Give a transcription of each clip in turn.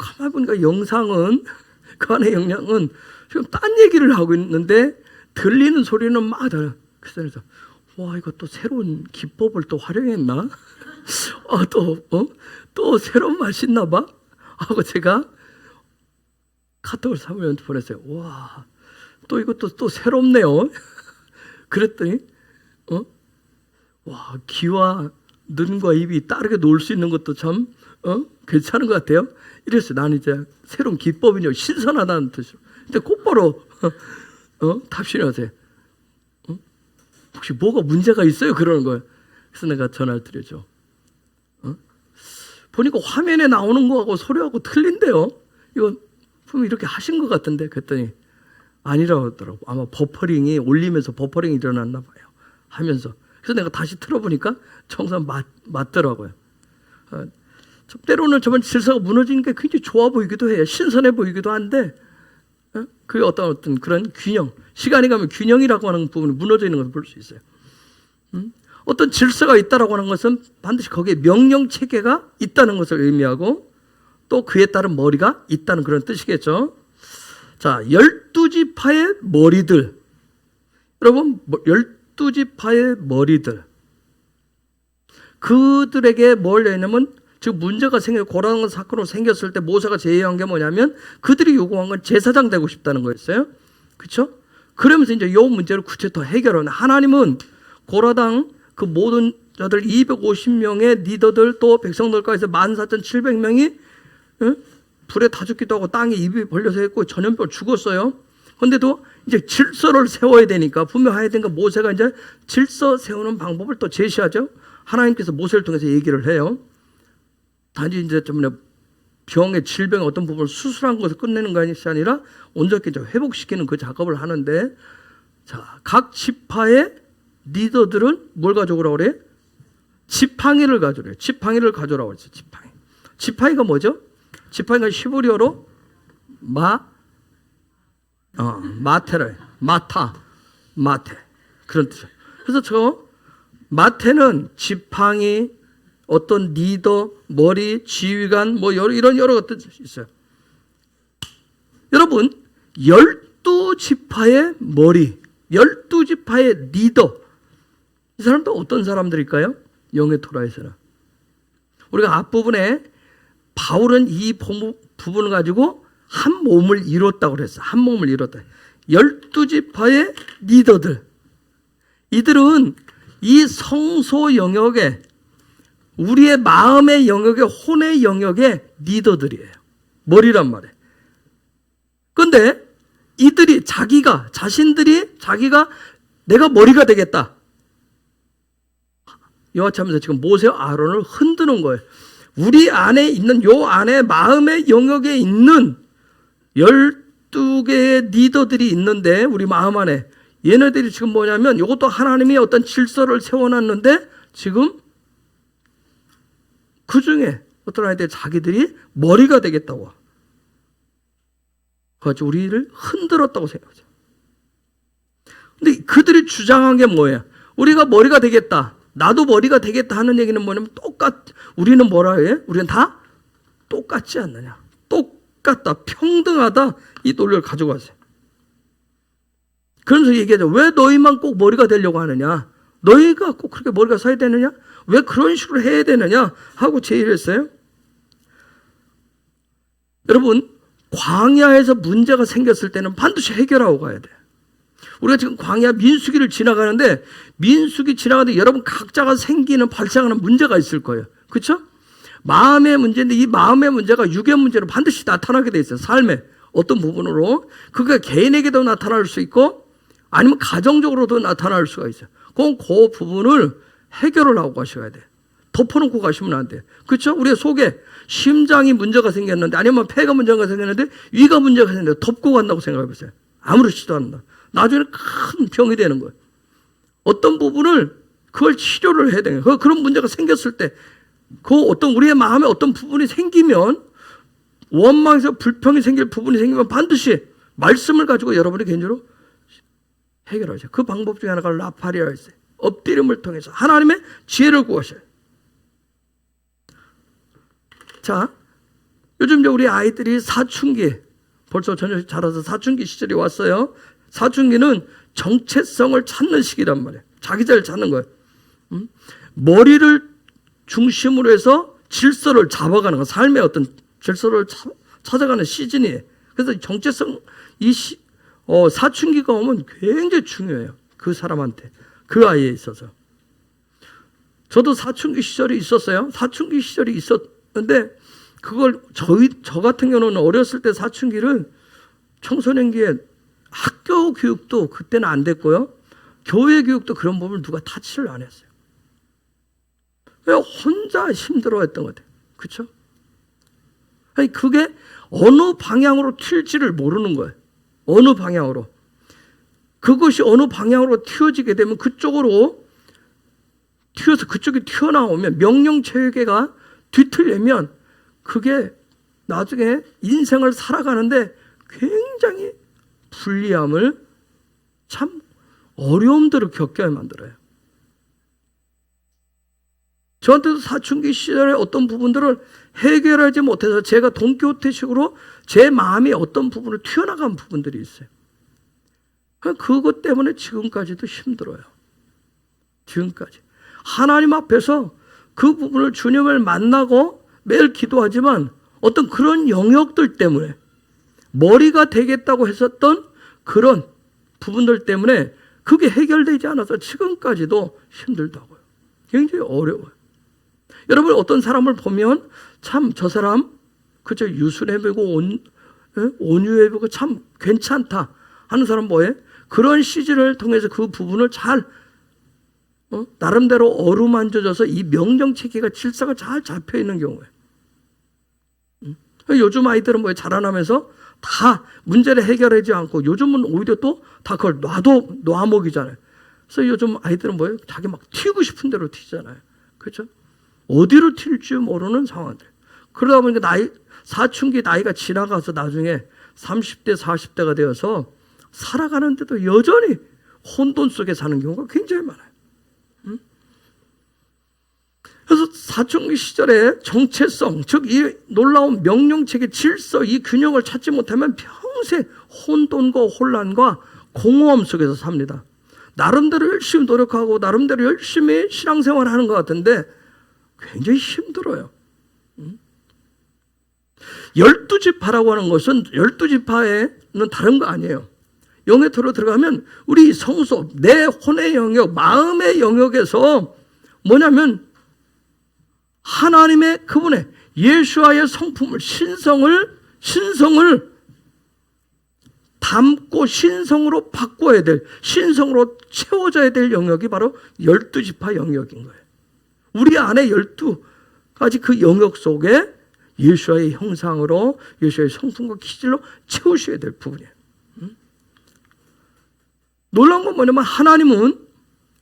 가만히 보니까 영상은 그 안에 영향은 지금 딴 얘기를 하고 있는데 들리는 소리는 막 달라요. 그래서 와, 이거 또 새로운 기법을 또 활용했나? 또 새로운 맛이 있나 봐? 하고 제가 카톡을 사모님한테 보냈어요. 와, 또 이것도 또 새롭네요. 그랬더니 와, 귀와 눈과 입이 다르게 놀 수 있는 것도 참 괜찮은 것 같아요. 이래서 나는 이제 새로운 기법이요, 신선하다는 뜻으로. 근데 곧바로 답신이 하세요. 혹시 뭐가 문제가 있어요? 그러는 거예요. 그래서 내가 전화를 드려줘. 보니까 화면에 나오는 거하고 소리하고 틀린데요. 이거 분명 이렇게 하신 것 같은데. 그랬더니 아니라고 하더라고. 아마 버퍼링이 올리면서 버퍼링이 일어났나 봐요. 하면서. 그래서 내가 다시 틀어보니까 정상 맞더라고요. 때로는 저번 질서가 무너지는 게 굉장히 좋아 보이기도 해요. 신선해 보이기도 한데 그게 어떤 그런 균형, 시간이 가면 균형이라고 하는 부분이 무너져 있는 것을 볼 수 있어요. 어떤 질서가 있다라고 하는 것은 반드시 거기에 명령 체계가 있다는 것을 의미하고 또 그에 따른 머리가 있다는 그런 뜻이겠죠. 자, 12지파의 머리들. 여러분, 12지파의 머리들. 그들에게 뭘 내냐면 즉 문제가 고라는 사건으로 생겼을 때 모세가 제의한 게 뭐냐면 그들이 요구한 건 제사장 되고 싶다는 거였어요. 그렇죠? 그러면서 이제 이 문제를 구체적으로 해결하는, 하나님은 고라당 그 모든 자들 250명의 리더들 또 백성들까지 해서 14,700명이 불에 다 죽기도 하고 땅에 입이 벌려서 했고 전염병 죽었어요. 그런데도 이제 질서를 세워야 되니까 분명 해야 되니까 모세가 이제 질서 세우는 방법을 또 제시하죠. 하나님께서 모세를 통해서 얘기를 해요. 단지 이제 좀 병의 질병의 어떤 부분을 수술한 것을 끝내는 것이 아니라 온전히 회복시키는 그 작업을 하는데, 자, 각 지파의 리더들은 뭘 가져오라고 그래? 지팡이를 가져오래요. 지팡이를 가져오라고 그랬어요. 지팡이. 지팡이가 뭐죠? 지팡이가 히브리어로 마테래. 마테. 그런 뜻이에요. 그래서 저 마테는 지팡이, 어떤 리더, 머리, 지휘관, 뭐 이런 여러 뜻이 있어요. 여러분, 12지파의 머리, 12지파의 리더, 이 사람도 어떤 사람들일까요? 영의 토라에서는 우리가 앞부분에 바울은 이 부분을 가지고 한 몸을 이뤘다고 그랬어요. 한 몸을 이뤘다. 12지파의 리더들, 이들은 이 성소 영역에, 우리의 마음의 영역에, 혼의 영역의 리더들이에요. 머리란 말이에요. 그런데 이들이 자기가 내가 머리가 되겠다. 여하참에서 지금 모세와 아론을 흔드는 거예요. 우리 안에 있는, 요 안에 마음의 영역에 있는 12개의 리더들이 있는데, 우리 마음 안에 얘네들이 지금 뭐냐면 이것도 하나님이 어떤 질서를 세워놨는데 지금 그 중에 어떤 아이들 자기들이 머리가 되겠다고 그래서 우리를 흔들었다고 생각하죠. 근데 그들이 주장한 게 뭐예요? 우리가 머리가 되겠다, 나도 머리가 되겠다 하는 얘기는 뭐냐면 우리는 뭐라 해? 우리는 다 똑같지 않느냐, 똑같다, 평등하다, 이 논리를 가지고 가세요. 그러면서 얘기하죠. 왜 너희만 꼭 머리가 되려고 하느냐? 너희가 꼭 그렇게 머리가 서야 되느냐? 왜 그런 식으로 해야 되느냐? 하고 제의를 했어요. 여러분, 광야에서 문제가 생겼을 때는 반드시 해결하고 가야 돼요. 우리가 지금 광야 민수기를 지나가는데, 민수기 지나가는데 여러분 각자가 발생하는 문제가 있을 거예요. 그렇죠? 마음의 문제인데 이 마음의 문제가 육의 문제로 반드시 나타나게 돼 있어요. 삶의 어떤 부분으로. 그게 개인에게도 나타날 수 있고 아니면 가정적으로도 나타날 수가 있어요. 그 부분을 해결을 하고 가셔야 돼요. 덮어놓고 가시면 안 돼요. 그렇죠? 우리의 속에 심장이 문제가 생겼는데, 아니면 폐가 문제가 생겼는데, 위가 문제가 생겼는데 덮고 간다고 생각해 보세요. 아무렇지도 않나. 나중에 큰 병이 되는 거예요. 어떤 부분을 그걸 치료를 해야 돼요. 그런 문제가 생겼을 때, 어떤 우리의 마음에 어떤 부분이 생기면, 원망에서 불평이 생길 부분이 생기면 반드시 말씀을 가지고 여러분이 개인적으로 해결하죠. 그 방법 중에 하나가 라파리아가 있어요. 엎드림을 통해서 하나님의 지혜를 구하셔요. 자, 요즘 이제 우리 아이들이 사춘기, 벌써 전혀 자라서 사춘기 시절이 왔어요. 사춘기는 정체성을 찾는 시기란 말이에요. 자기 자리를 찾는 거예요. 머리를 중심으로 해서 질서를 잡아가는 거, 삶의 어떤 질서를 찾아가는 시즌이에요. 그래서 정체성, 사춘기가 오면 굉장히 중요해요. 그 사람한테, 그 아이에 있어서. 저도 사춘기 시절이 있었어요. 사춘기 시절이 있었는데, 그걸 저 같은 경우는 어렸을 때 사춘기를 청소년기에 학교 교육도 그때는 안 됐고요. 교회 교육도 그런 부분을 누가 타치를 안 했어요. 왜 혼자 힘들어했던 것 같아요. 그렇죠? 아니 그게 어느 방향으로 튈지를 모르는 거예요. 어느 방향으로. 그것이 어느 방향으로 튀어지게 되면 그쪽으로 튀어서 그쪽이 튀어나오면 명령체계가 뒤틀리면 그게 나중에 인생을 살아가는데 굉장히 불리함을 참 어려움들을 겪게 만들어요. 저한테도 사춘기 시절에 어떤 부분들을 해결하지 못해서 제가 돈키호테식으로 제 마음이 어떤 부분을 튀어나간 부분들이 있어요. 그것 때문에 지금까지도 힘들어요. 지금까지. 하나님 앞에서 그 부분을 주님을 만나고 매일 기도하지만 어떤 그런 영역들 때문에 머리가 되겠다고 했었던 그런 부분들 때문에 그게 해결되지 않아서 지금까지도 힘들다고요. 굉장히 어려워요. 여러분 어떤 사람을 보면 참 저 사람 그저 유순해 보이고 온유해 보이고 참 괜찮다 하는 사람 뭐예요? 그런 시즌을 통해서 그 부분을 잘 나름대로 어루만져져서 이 명령체계가 질서가 잘 잡혀 있는 경우예요. 요즘 아이들은 뭐예요? 자라나면서 다 문제를 해결하지 않고 요즘은 오히려 또 다 그걸 놔먹이잖아요. 그래서 요즘 아이들은 뭐예요? 자기 막 튀고 싶은 대로 튀잖아요. 그렇죠? 어디로 튈지 모르는 상황들. 그러다 보니까 사춘기 나이가 지나가서 나중에 30대, 40대가 되어서 살아가는데도 여전히 혼돈 속에 사는 경우가 굉장히 많아요. 그래서 사춘기 시절에 정체성, 즉 이 놀라운 명령체계 질서, 이 균형을 찾지 못하면 평생 혼돈과 혼란과 공허함 속에서 삽니다. 나름대로 열심히 노력하고 나름대로 열심히 신앙생활을 하는 것 같은데 굉장히 힘들어요. 12지파라고 하는 것은 12지파에는 다른 거 아니에요. 영역으로 들어가면 우리 성소, 내 혼의 영역, 마음의 영역에서 뭐냐면 하나님의 그분의 예수와의 성품을 신성을 담고 신성으로 바꿔야 될, 신성으로 채워져야 될 영역이 바로 12지파 영역인 거예요. 우리 안에 12가지 그 영역 속에 예수와의 형상으로 예수와의 성품과 기질로 채우셔야 될 부분이에요. 놀라운 건 뭐냐면 하나님은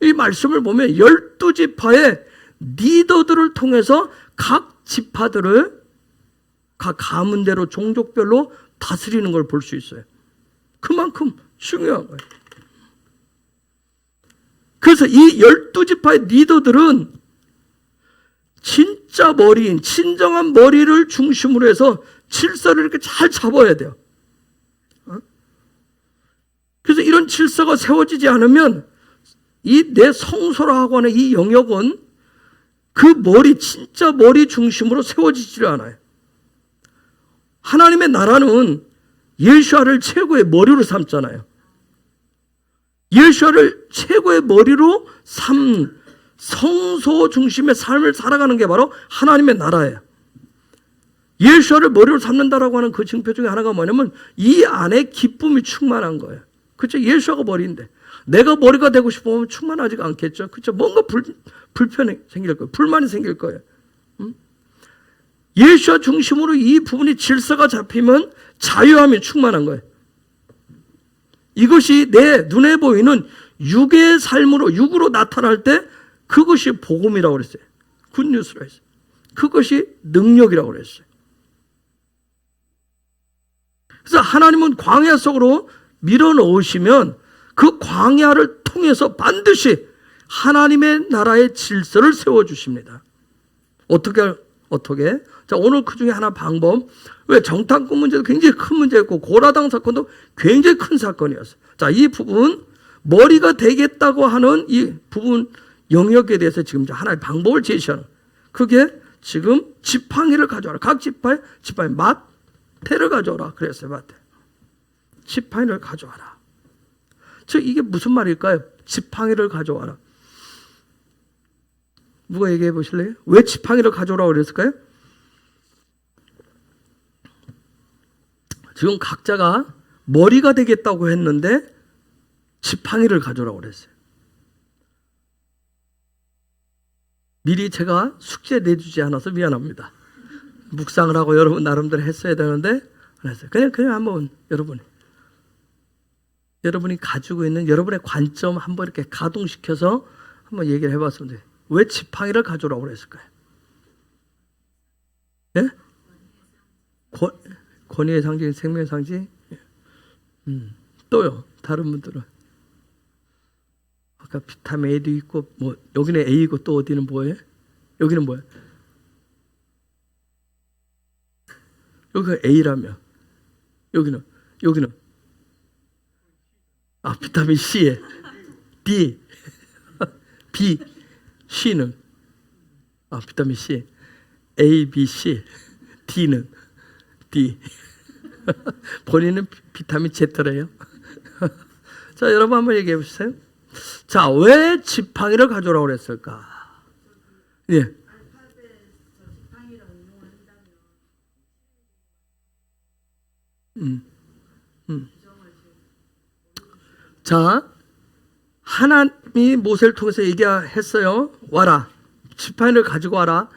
이 말씀을 보면 12지파의 리더들을 통해서 각 지파들을 각 가문대로 종족별로 다스리는 걸 볼 수 있어요. 그만큼 중요한 거예요. 그래서 이 12지파의 리더들은 진짜 머리인 진정한 머리를 중심으로 해서 질서를 이렇게 잘 잡아야 돼요. 그래서 이런 질서가 세워지지 않으면 이 내 성소라고 하는 이 영역은 그 머리, 진짜 머리 중심으로 세워지질 않아요. 하나님의 나라는 예수아를 최고의 머리로 삼잖아요. 예수아를 최고의 머리로 삼 성소 중심의 삶을 살아가는 게 바로 하나님의 나라예요. 예수아를 머리로 삼는다라고 하는 그 증표 중에 하나가 뭐냐면 이 안에 기쁨이 충만한 거예요. 그렇죠? 예수아가 머리인데 내가 머리가 되고 싶으면 충만하지가 않겠죠. 그렇죠? 뭔가 불편이 생길 거예요. 불만이 생길 거예요. 예수아 중심으로 이 부분이 질서가 잡히면 자유함이 충만한 거예요. 이것이 내 눈에 보이는 육의 삶으로 육으로 나타날 때 그것이 복음이라고 그랬어요. 굿뉴스라고 했어요. 그것이 능력이라고 그랬어요. 그래서 하나님은 광야 속으로 밀어넣으시면 그 광야를 통해서 반드시 하나님의 나라의 질서를 세워주십니다. 어떻게? 자, 오늘 그 중에 하나 방법. 왜 정탐꾼 문제도 굉장히 큰 문제였고 고라당 사건도 굉장히 큰 사건이었어요. 자, 이 부분 머리가 되겠다고 하는 이 부분 영역에 대해서 지금 하나의 방법을 제시하는. 그게 지금 지팡이를 가져와라. 각 지파에 마태를 가져와라. 그랬어요. 마태. 지팡이를 가져와라. 즉 이게 무슨 말일까요? 지팡이를 가져와라. 누가 얘기해 보실래요? 왜 지팡이를 가져오라고 그랬을까요? 지금 각자가 머리가 되겠다고 했는데 지팡이를 가져오라고 그랬어요. 미리 제가 숙제 내주지 않아서 미안합니다. 묵상을 하고 여러분 나름대로 했어야 되는데 안 했어요. 그냥 한번 여러분이 가지고 있는 여러분의 관점 한번 이렇게 가동시켜서 한번 얘기를 해봤으면 돼요. 왜 지팡이를 가져오라고 그랬을까요? 예? 권위의 상징, 생명의 상징. 또요. 다른 분들은 아까 비타민 A도 있고 뭐 여기는 A고 또 어디는 뭐예요? 여기는 뭐예요? 여기가 A라며 여기는 비타민 C에 D, B, C는 비타민 C, A, B, C, D는 D. 본인은 비타민 Z래요. 자, 여러분 한번 얘기해 보세요. 자, 왜 지팡이를 가져오라고 그랬을까? 예. 자, 하나님이 모세를 통해서 얘기했어요. 와라. 지팡이를 가지고 와라.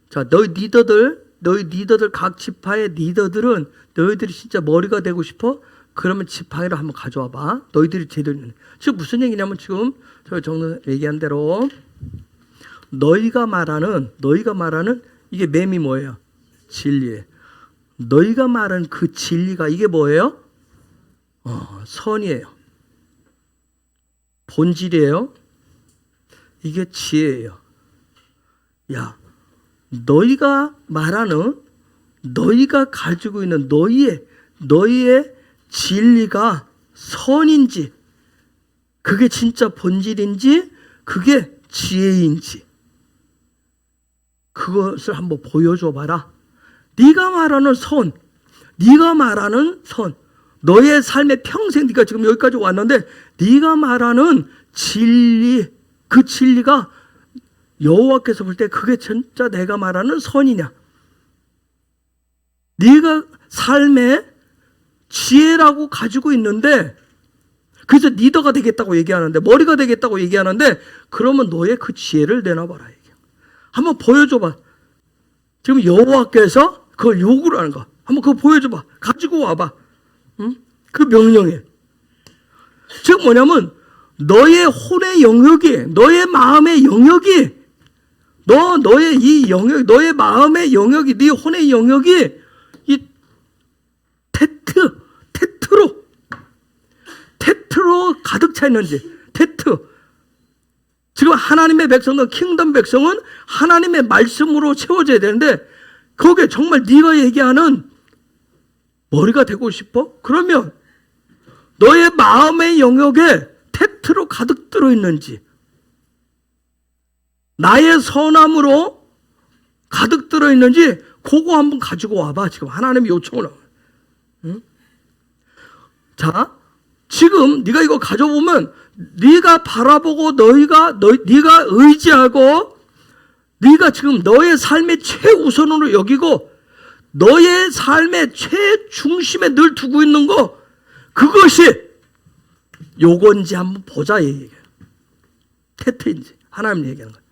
자, 너희 리더들 각 지파의 리더들은 너희들이 진짜 머리가 되고 싶어? 그러면 지팡이를 한번 가져와 봐. 너희들이 제대로 있는. 지금 무슨 얘기냐면 지금 저 정도 얘기한 대로 너희가 말하는 이게 맴이 뭐예요? 진리예요. 너희가 말하는 그 진리가 이게 뭐예요? 선이에요. 본질이에요. 이게 지혜예요. 야, 너희가 말하는 너희가 가지고 있는 너희의 진리가 선인지 그게 진짜 본질인지 그게 지혜인지 그것을 한번 보여줘 봐라. 네가 말하는 선 너의 삶의 평생 네가 지금 여기까지 왔는데 네가 말하는 진리 그 진리가 여호와께서 볼 때 그게 진짜 내가 말하는 선이냐? 네가 삶의 지혜라고 가지고 있는데 그래서 리더가 되겠다고 얘기하는데 머리가 되겠다고 얘기하는데 그러면 너의 그 지혜를 내놔봐라. 한번 보여줘봐. 지금 여호와께서 그걸 요구를 하는 거. 한번 그거 보여줘봐. 가지고 와봐. 응? 그 명령에. 즉 뭐냐면 너의 혼의 영역이 너의 마음의 영역이 너의 이 영역 너의 마음의 영역이 네 혼의 영역이 이 테트로 가득 차 있는지 지금 하나님의 백성은 킹덤 백성은 하나님의 말씀으로 채워져야 되는데 거기에 정말 네가 얘기하는 머리가 되고 싶어? 그러면 너의 마음의 영역에 테트로 가득 들어있는지 나의 선함으로 가득 들어있는지 그거 한번 가지고 와봐. 지금 하나님이 요청을 하고. 응? 자, 지금 네가 이거 가져보면 네가 바라보고 네가 의지하고 네가 지금 너의 삶의 최우선으로 여기고 너의 삶의 최중심에 늘 두고 있는 거 그것이 요건지 한번 보자 얘기해요. 테트인지 하나님 얘기하는 거예요.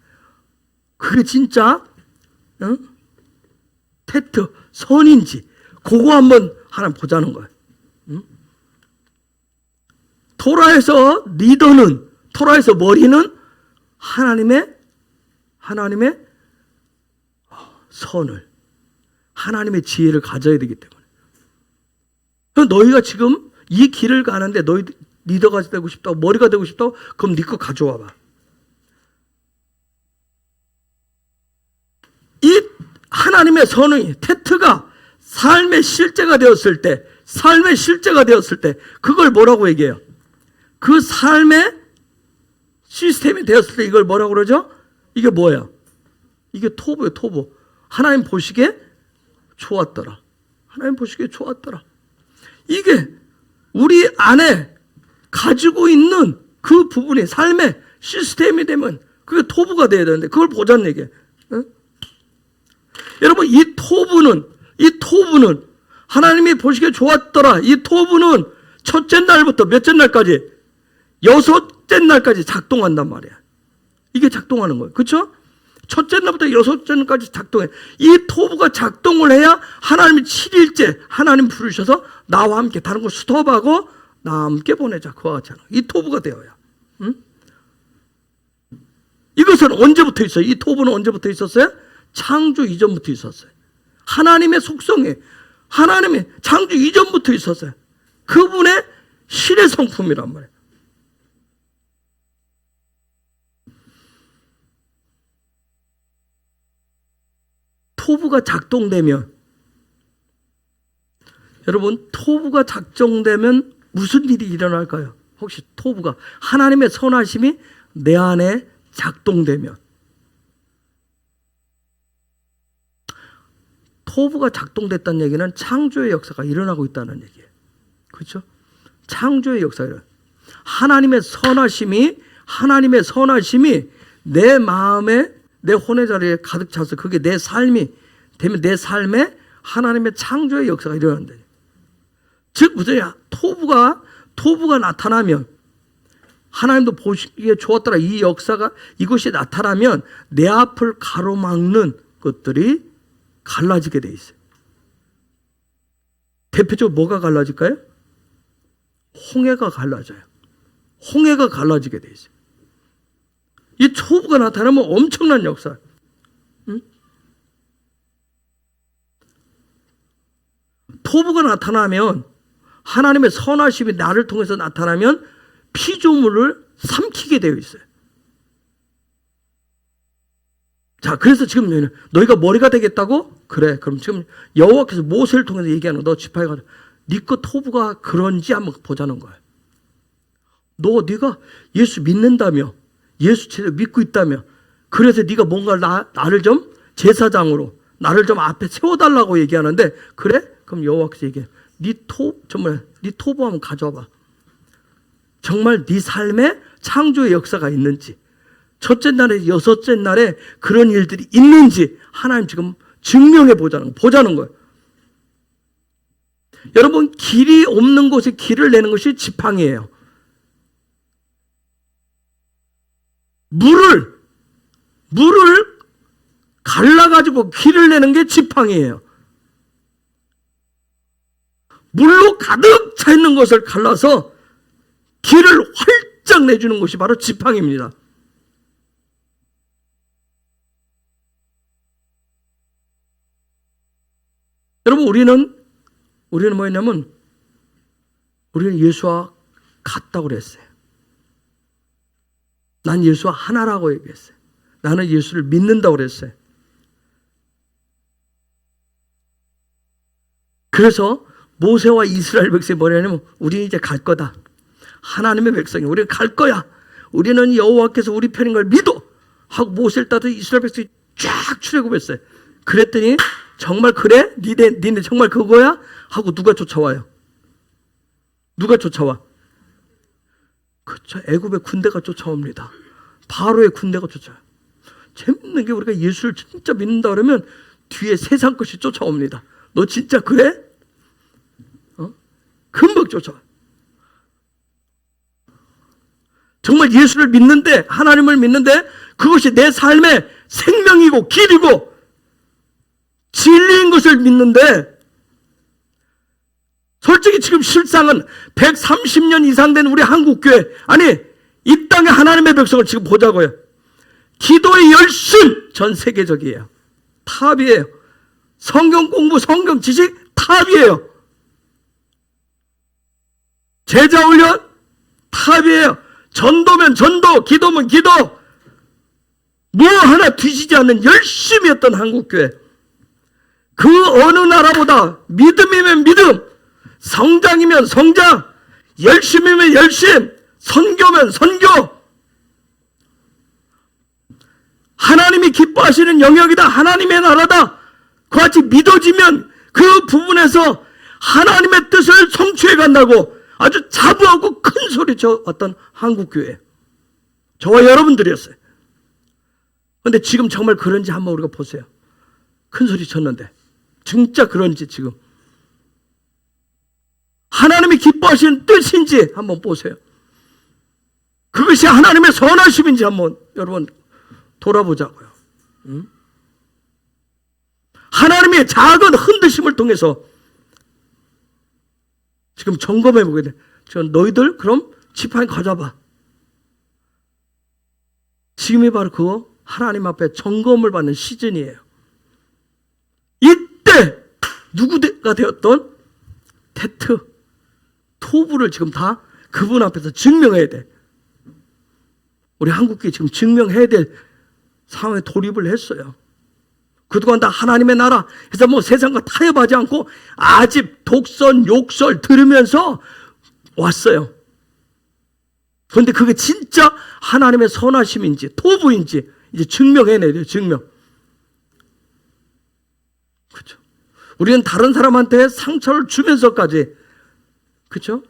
그게 진짜 테트 선인지 그거 한번 하나님 보자는 거예요. 토라에서 토라에서 머리는 하나님의 선을 하나님의 지혜를 가져야 되기 때문에 너희가 지금 이 길을 가는데 너희 리더가 되고 싶다고 머리가 되고 싶다고 그럼 네 거 가져와 봐. 하나님의 선언이 테트가 삶의 실제가 되었을 때, 그걸 뭐라고 얘기해요? 그 삶의 시스템이 되었을 때 이걸 뭐라고 그러죠? 이게 뭐예요? 이게 토부예요, 토부. 하나님 보시기에 좋았더라. 하나님 보시기에 좋았더라. 이게 우리 안에 가지고 있는 그 부분이 삶의 시스템이 되면 그게 토부가 돼야 되는데 그걸 보자는 얘기예요. 응? 여러분, 이 토부는 하나님이 보시기에 좋았더라. 이 토부는 첫째 날부터 몇째 날까지? 여섯째 날까지 작동한단 말이야. 이게 작동하는 거예요. 그렇죠? 첫째 날부터 여섯째 날까지 작동해. 이 토부가 작동을 해야 하나님이 7일째 하나님 부르셔서 나와 함께 다른 거 스톱하고 나와 함께 보내자. 그와 같이 하는 거예요. 이 토부가 되어야. 응? 이것은 언제부터 있어요? 이 토부는 언제부터 있었어요? 창조 이전부터 있었어요. 하나님의 속성에, 하나님의 창조 이전부터 있었어요. 그분의 신의 성품이란 말이에요. 토부가 작동되면, 여러분, 토부가 작동되면 무슨 일이 일어날까요? 혹시 토부가, 하나님의 선하심이 내 안에 작동되면, 토부가 작동됐다는 얘기는 창조의 역사가 일어나고 있다는 얘기예요. 그렇죠? 창조의 역사가 하나님의 선하심이 내 마음에, 내 혼의 자리에 가득 차서 그게 내 삶이 되면 내 삶에 하나님의 창조의 역사가 일어난다. 즉 무슨 토부가 나타나면, 하나님도 보시기에 좋았더라, 이 역사가, 이것이 나타나면 내 앞을 가로막는 것들이 갈라지게 돼 있어요. 대표적으로 뭐가 갈라질까요? 홍해가 갈라져요. 홍해가 갈라지게 돼 있어요. 이 토부가 나타나면 엄청난 역사. 응? 토부가 나타나면, 하나님의 선하심이 나를 통해서 나타나면 피조물을 삼키게 되어 있어요. 자, 그래서 지금 너희가 머리가 되겠다고? 그래, 그럼 지금 여호와께서 모세를 통해서 얘기하는 거, 너 지파에 가서 네 거 토부가 그런지 한번 보자는 거예요. 네가 예수 믿는다며, 예수 제대로 믿고 있다며, 그래서 네가 뭔가 나를 좀 제사장으로 나를 좀 앞에 세워달라고 얘기하는데, 그래? 그럼 여호와께서 얘기해. 네 토부 한번 가져와봐. 정말 네 삶에 창조의 역사가 있는지, 첫째 날에 여섯째 날에 그런 일들이 있는지 하나님 지금 증명해 보자는 거예요. 여러분, 길이 없는 곳에 길을 내는 것이 지팡이에요. 물을 갈라가지고 길을 내는 게 지팡이에요. 물로 가득 차 있는 것을 갈라서 길을 활짝 내주는 것이 바로 지팡이입니다. 여러분, 우리는 뭐였냐면, 우리는 예수와 같다고 그랬어요. 난 예수와 하나라고 얘기했어요. 나는 예수를 믿는다고 그랬어요. 그래서 모세와 이스라엘 백성이 뭐냐면, 우리는 이제 갈 거다. 하나님의 백성이 우리는 갈 거야. 우리는 여호와께서 우리 편인 걸 믿어 하고 모세를 따라 이스라엘 백성이 쫙 출애굽했어요. 그랬더니 정말 그래? 니네 정말 그거야? 하고 누가 쫓아와요? 누가 쫓아와? 그렇죠. 애굽의 군대가 쫓아옵니다. 바로의 군대가 쫓아와요. 재밌는 게, 우리가 예수를 진짜 믿는다 그러면 뒤에 세상 것이 쫓아옵니다. 너 진짜 그래? 금방 쫓아와. 정말 예수를 믿는데, 하나님을 믿는데 그것이 내 삶의 생명이고 길이고 진리인 것을 믿는데, 솔직히 지금 실상은 130년 이상 된 우리 한국교회, 아니 이 땅의 하나님의 백성을 지금 보자고요. 기도의 열심 전 세계적이에요. 탑이에요. 성경 공부, 성경 지식 탑이에요. 제자 훈련 탑이에요. 전도면 전도, 기도면 기도, 뭐 하나 뒤지지 않는 열심히 했던 한국교회. 그 어느 나라보다 믿음이면 믿음, 성장이면 성장, 열심이면 열심, 선교면 선교. 하나님이 기뻐하시는 영역이다. 하나님의 나라다. 그같이 믿어지면 그 부분에서 하나님의 뜻을 성취해 간다고 아주 자부하고 큰 소리쳐 왔던 한국교회. 저와 여러분들이었어요. 그런데 지금 정말 그런지 한번 우리가 보세요. 큰 소리 쳤는데 진짜 그런지 지금 하나님이 기뻐하시는 뜻인지 한번 보세요. 그것이 하나님의 선하심인지 한번 여러분 돌아보자고요. 하나님의 작은 흔드심을 통해서 지금 점검해 보게 돼. 너희들 그럼 지팡이 가져봐. 지금이 바로 그거 하나님 앞에 점검을 받는 시즌이에요. 이때 누구가 되었던 테트, 토부를 지금 다 그분 앞에서 증명해야 돼. 우리 한국교회 지금 증명해야 될 상황에 돌입을 했어요. 그동안 다 하나님의 나라 해서 뭐 세상과 타협하지 않고 아집, 독선, 욕설 들으면서 왔어요. 그런데 그게 진짜 하나님의 선하심인지 토부인지 이제 증명해내야 돼요. 증명. 그렇죠. 우리는 다른 사람한테 상처를 주면서까지 그렇죠?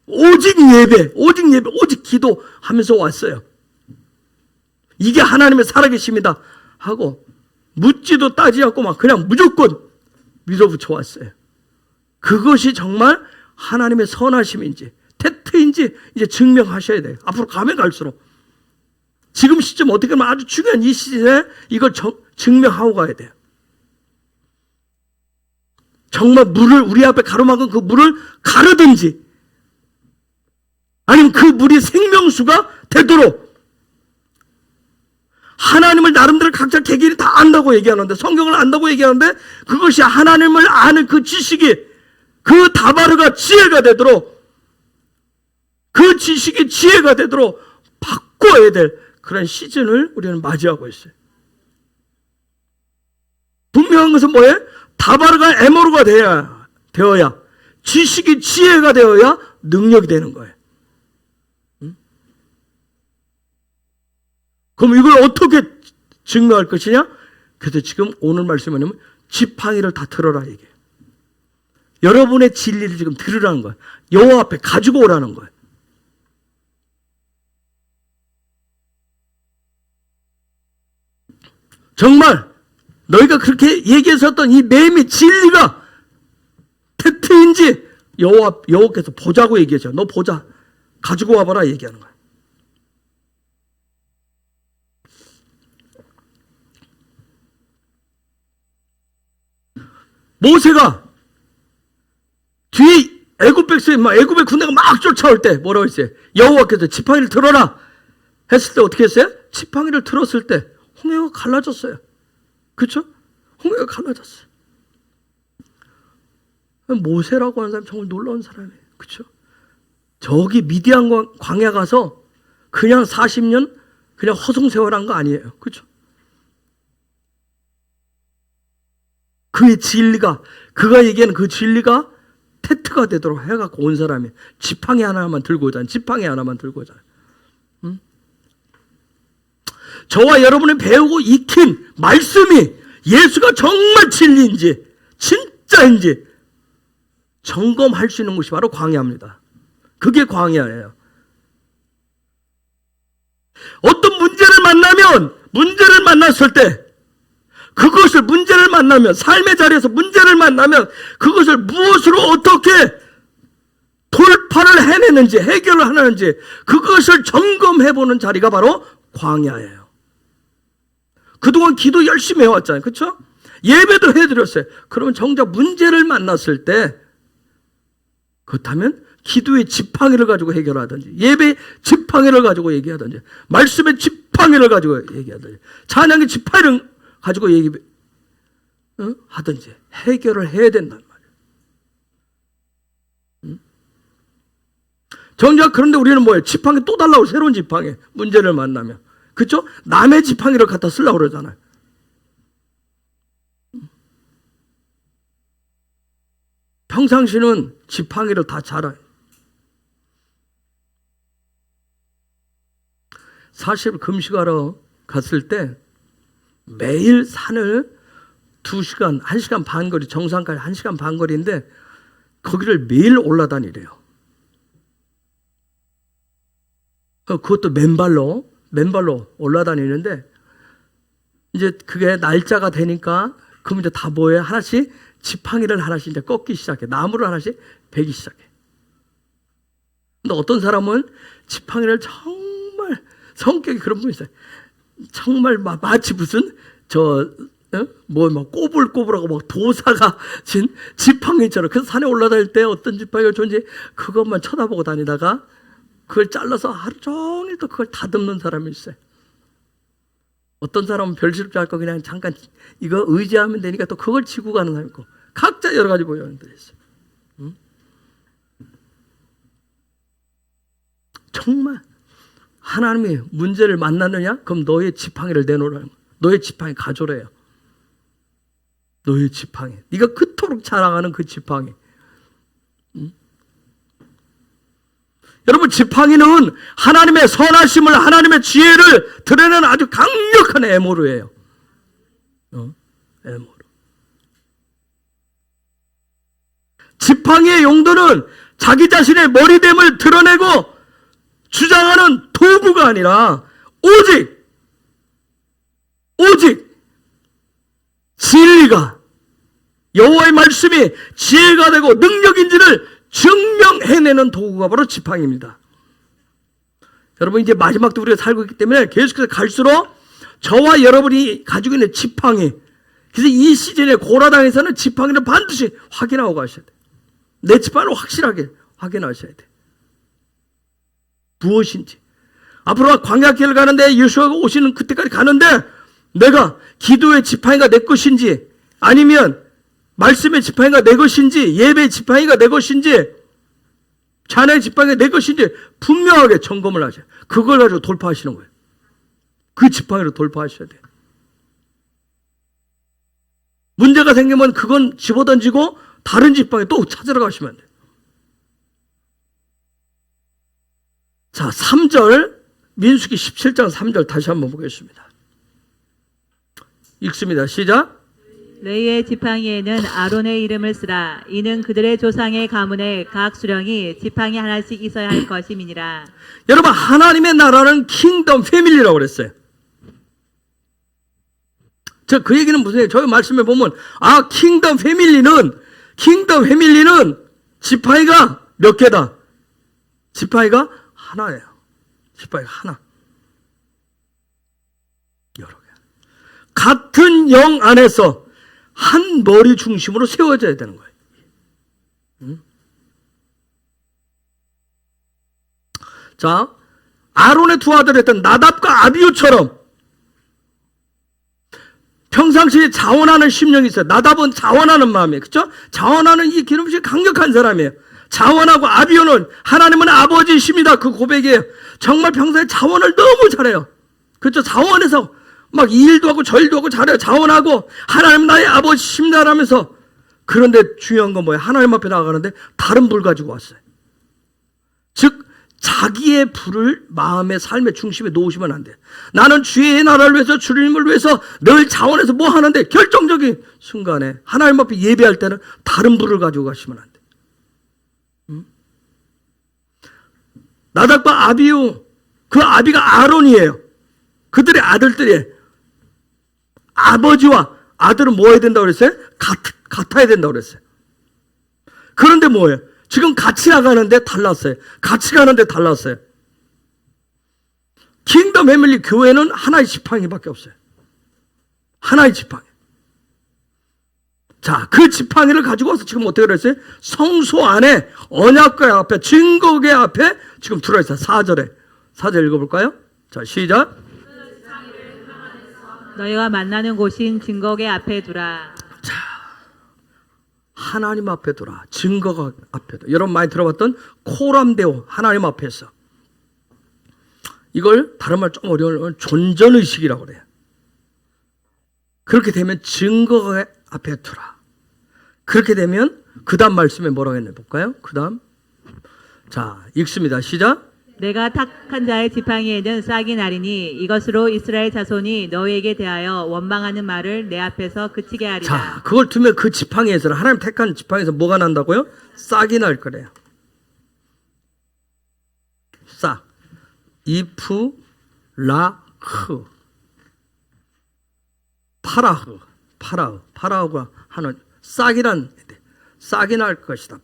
오직 예배, 오직 기도하면서 왔어요. 이게 하나님의 살아계심이다 하고 묻지도 따지지 않고 막 그냥 무조건 밀어붙여 왔어요. 그것이 정말 하나님의 선하심인지 테트인지 이제 증명하셔야 돼요. 앞으로 가면 갈수록 지금 시점 어떻게 보면 아주 중요한 이 시즌에 이걸 증명하고 가야 돼요. 정말 물을 우리 앞에 가로막은 그 물을 가르든지 아니면 그 물이 생명수가 되도록 하나님을 나름대로 각자 개개인이 다 안다고 얘기하는데 성경을 안다고 얘기하는데 그것이 하나님을 아는 그 지식이 그 다바르가 지혜가 되도록 그 지식이 지혜가 되도록 바꿔야 될 그런 시즌을 우리는 맞이하고 있어요. 분명한 것은 뭐예요? 다바르가 에모르가 되어야 지식이 지혜가 되어야 능력이 되는 거예요. 그럼 이걸 어떻게 증명할 것이냐? 그래서 지금 오늘 말씀은 뭐냐면 지팡이를 다 들어라 얘기해요. 여러분의 진리를 지금 들으라는 거예요. 여호와 앞에 가지고 오라는 거예요. 정말 너희가 그렇게 얘기했었던 이 매임의 진리가 테트인지 여호와께서 보자고 얘기하죠. 너 보자. 가지고 와봐라 얘기하는 거예요. 모세가 뒤에 애굽의 군대가 막 쫓아올 때 뭐라고 했어요? 여호와께서 지팡이를 들어라 했을 때 어떻게 했어요? 지팡이를 들었을 때 홍해가 갈라졌어요. 그렇죠? 홍해가 갈라졌어요. 모세라고 하는 사람이 정말 놀라운 사람이에요. 그렇죠? 저기 미디안 광야 가서 그냥 40년 그냥 허송세월한 거 아니에요. 그렇죠? 그의 진리가 그가 얘기하는 그 진리가 테트가 되도록 해갖고 온 사람이 지팡이 하나만 들고 오잖아요. 지팡이 하나만 들고 오잖아요. 저와 여러분이 배우고 익힌 말씀이 예수가 정말 진리인지 진짜인지 점검할 수 있는 것이 바로 광야입니다. 그게 광야예요. 어떤 문제를 만났을 때 문제를 만나면 삶의 자리에서 문제를 만나면 그것을 무엇으로 어떻게 돌파를 해내는지 해결을 하는지 그것을 점검해보는 자리가 바로 광야예요. 그동안 기도 열심히 해왔잖아요. 그렇죠? 예배도 해드렸어요. 그러면 정작 문제를 만났을 때 그렇다면 기도의 지팡이를 가지고 해결하든지 예배의 지팡이를 가지고 얘기하든지 말씀의 지팡이를 가지고 얘기하든지 찬양의 지팡이를 가지고 하든지 해결을 해야 된단 말이에요. 정작 그런데 우리는 뭐예요? 지팡이 또 달라고 새로운 지팡이 문제를 만나면 그렇죠? 남의 지팡이를 갖다 쓰려고 그러잖아요. 평상시는 지팡이를 다 잘아요. 사실 금식하러 갔을 때 매일 산을 2시간, 1시간 반 거리, 정상까지 1시간 반 거리인데 거기를 매일 올라다니래요. 그것도 맨발로 올라다니는데 이제 그게 날짜가 되니까 그럼 이제 다 뭐예요? 하나씩 지팡이를 하나씩 이제 꺾기 시작해. 나무를 하나씩 베기 시작해. 근데 어떤 사람은 지팡이를 정말 성격이 그런 분이 있어요. 정말 마치 무슨 막 꼬불꼬불하고 막 도사가 진 지팡이처럼. 그래서 산에 올라다닐 때 어떤 지팡이가 좋은지 그것만 쳐다보고 다니다가 그걸 잘라서 하루 종일 또 그걸 다듬는 사람이 있어요. 어떤 사람은 별실도 할 거 그냥 잠깐 이거 의지하면 되니까 또 그걸 지고 가는 사람이 있고 각자 여러 가지 모양들이 있어요. 정말 하나님이 문제를 만나느냐? 그럼 너의 지팡이를 내놓으라는 거예요. 너의 지팡이 가져래요. 너의 지팡이. 네가 그토록 자랑하는 그 지팡이. 여러분, 지팡이는 하나님의 선하심을, 하나님의 지혜를 드러내는 아주 강력한 애모르예요. 애모르. 지팡이의 용도는 자기 자신의 머리됨을 드러내고 주장하는 도구가 아니라 오직 진리가, 여호와의 말씀이 지혜가 되고 능력인지를 증명해내는 도구가 바로 지팡이입니다. 여러분, 이제 마지막도 우리가 살고 있기 때문에 계속해서 갈수록 저와 여러분이 가지고 있는 지팡이, 그래서 이 시즌에 고라당에서는 지팡이를 반드시 확인하고 가셔야 돼요. 내 지팡이를 확실하게 확인하셔야 돼요. 무엇인지. 앞으로 광야길을 가는데 예수가 오시는 그때까지 가는데 내가 기도의 지팡이가 내 것인지, 아니면 말씀의 지팡이가 내 것인지, 예배의 지팡이가 내 것인지, 찬양의 지팡이가 내 것인지 분명하게 점검을 하셔요. 그걸 가지고 돌파하시는 거예요. 그 지팡이로 돌파하셔야 돼요. 문제가 생기면 그건 집어던지고 다른 지팡이 또 찾으러 가시면 돼요. 자, 3절, 민수기 17장 3절 다시 한번 보겠습니다. 읽습니다. 시작. 레위의 지팡이에는 아론의 이름을 쓰라. 이는 그들의 조상의 가문에 각 수령이 지팡이 하나씩 있어야 할 것임이니라. 여러분, 하나님의 나라는 킹덤 패밀리라고 그랬어요. 그 얘기는 무슨 얘기예요? 저희 말씀에 보면 킹덤 패밀리는 지팡이가 몇 개다? 지팡이가 하나예요. 지팡이가 하나. 여러 개. 같은 영 안에서 한 머리 중심으로 세워져야 되는 거예요. 자, 아론의 두 아들이었던 나답과 아비후처럼 평상시에 자원하는 심령이 있어요. 나답은 자원하는 마음이에요. 그렇죠? 자원하는 이 기름이 강력한 사람이에요. 자원하고 아비후는 하나님은 아버지이십니다. 그 고백이에요. 정말 평소에 자원을 너무 잘해요. 그렇죠? 자원해서 막 이 일도 하고 저 일도 하고 잘해요. 자원하고 하나님 나의 아버지십니다 라면서. 그런데 중요한 건 뭐예요? 하나님 앞에 나가는데 다른 불 가지고 왔어요. 즉 자기의 불을 마음의 삶의 중심에 놓으시면 안 돼요. 나는 주의 나라를 위해서, 주님을 위해서 늘 자원해서 뭐 하는데 결정적인 순간에 하나님 앞에 예배할 때는 다른 불을 가지고 가시면 안 돼요. 나답과 아비후, 그 아비가 아론이에요. 그들의 아들들이에요. 아버지와 아들은 뭐 해야 된다고 그랬어요? 같아야 된다고 그랬어요. 그런데 뭐예요? 지금 같이 나가는데 달랐어요. 같이 가는데 달랐어요. 킹덤 패밀리 교회는 하나의 지팡이밖에 없어요. 하나의 지팡이. 자, 그 지팡이를 가지고 와서 지금 어떻게 그랬어요? 성소 안에 언약궤 앞에, 증거궤 앞에 지금 들어있어요. 4절에. 4절 읽어볼까요? 자, 시작. 너희가 만나는 곳인 증거궤 앞에 두라. 자, 하나님 앞에 두라. 증거가 앞에 두라. 여러분 많이 들어봤던 코람데오, 하나님 앞에서. 이걸 다른 말 좀 어려운 존전의식이라고 그래요. 그렇게 되면 증거가 앞에 두라. 그렇게 되면 그 다음 말씀에 뭐라고 했나 볼까요? 그 다음. 자, 읽습니다. 시작. 내가 택한 자의 지팡이에는 싹이 나리니 이것으로 이스라엘 자손이 너희에게 대하여 원망하는 말을 내 앞에서 그치게 하리라. 자, 그걸 두면 그 지팡이에서, 하나님 택한 지팡이에서 뭐가 난다고요? 싹이 날 거래요. 싹. 이프, 라흐. 파라흐가 하는 싹이란, 싹이 날 것이다.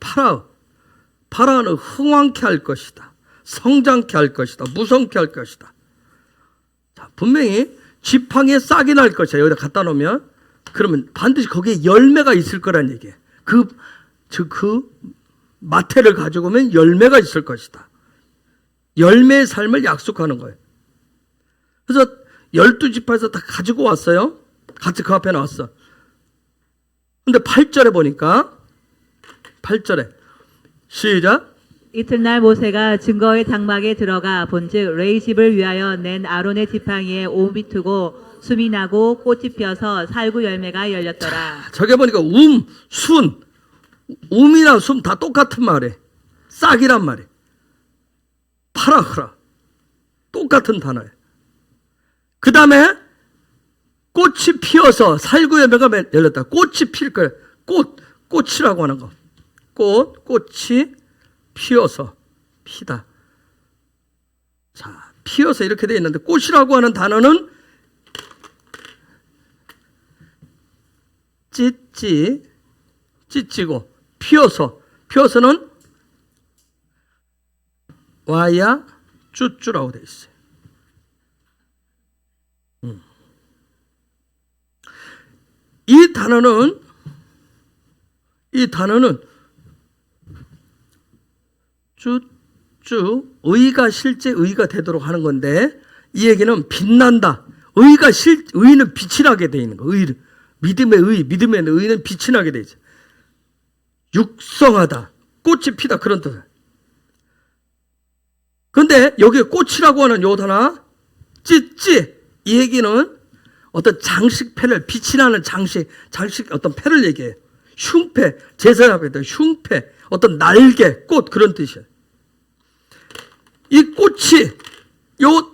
파라흐는 흥왕케 할 것이다. 성장케 할 것이다. 무성케 할 것이다. 자, 분명히 지팡이에 싹이 날 것이야. 여기다 갖다 놓으면. 그러면 반드시 거기에 열매가 있을 거란 얘기예요. 그 마태를 가지고 오면 열매가 있을 것이다. 열매의 삶을 약속하는 거예요. 그래서 12지파에서 다 가지고 왔어요. 같이 그 앞에 나왔어. 근데 8절에 보니까 8절에 시작. 이튿날 모세가 증거의 장막에 들어가 본즉 레이십을 위하여 낸 아론의 지팡이에 옴이 트고 숨이 나고 꽃이 피어서 살구 열매가 열렸더라. 저게 보니까 음이나 숨 다 똑같은 말이에요. 싹이란 말이에요. 파라흐라. 똑같은 단어예요. 그 다음에 꽃이 피어서 살구 열매가 열렸다. 꽃이 필 거예요. 꽃이라고 하는 거. 꽃이 피어서 피다. 자, 피어서 이렇게 되어 있는데 꽃이라고 하는 단어는 찢지고 피어서는 와야 쭈쭈라고 되어 있어요. 이 단어는 쭈쭈 의가 실제 의가 되도록 하는 건데 이 얘기는 빛난다. 의는 빛이 나게 되어 있는 거. 믿음의 의는 빛이 나게 되어 있어요. 육성하다. 꽃이 피다. 그런 뜻. 그런데 여기 꽃이라고 하는 요 단어 찌찌 이 얘기는 어떤 장식패를 빛이 나는 장식 어떤 패를 얘기해요. 흉패 제사장에다 흉패 어떤 날개 꽃 그런 뜻이에요. 이 꽃이 요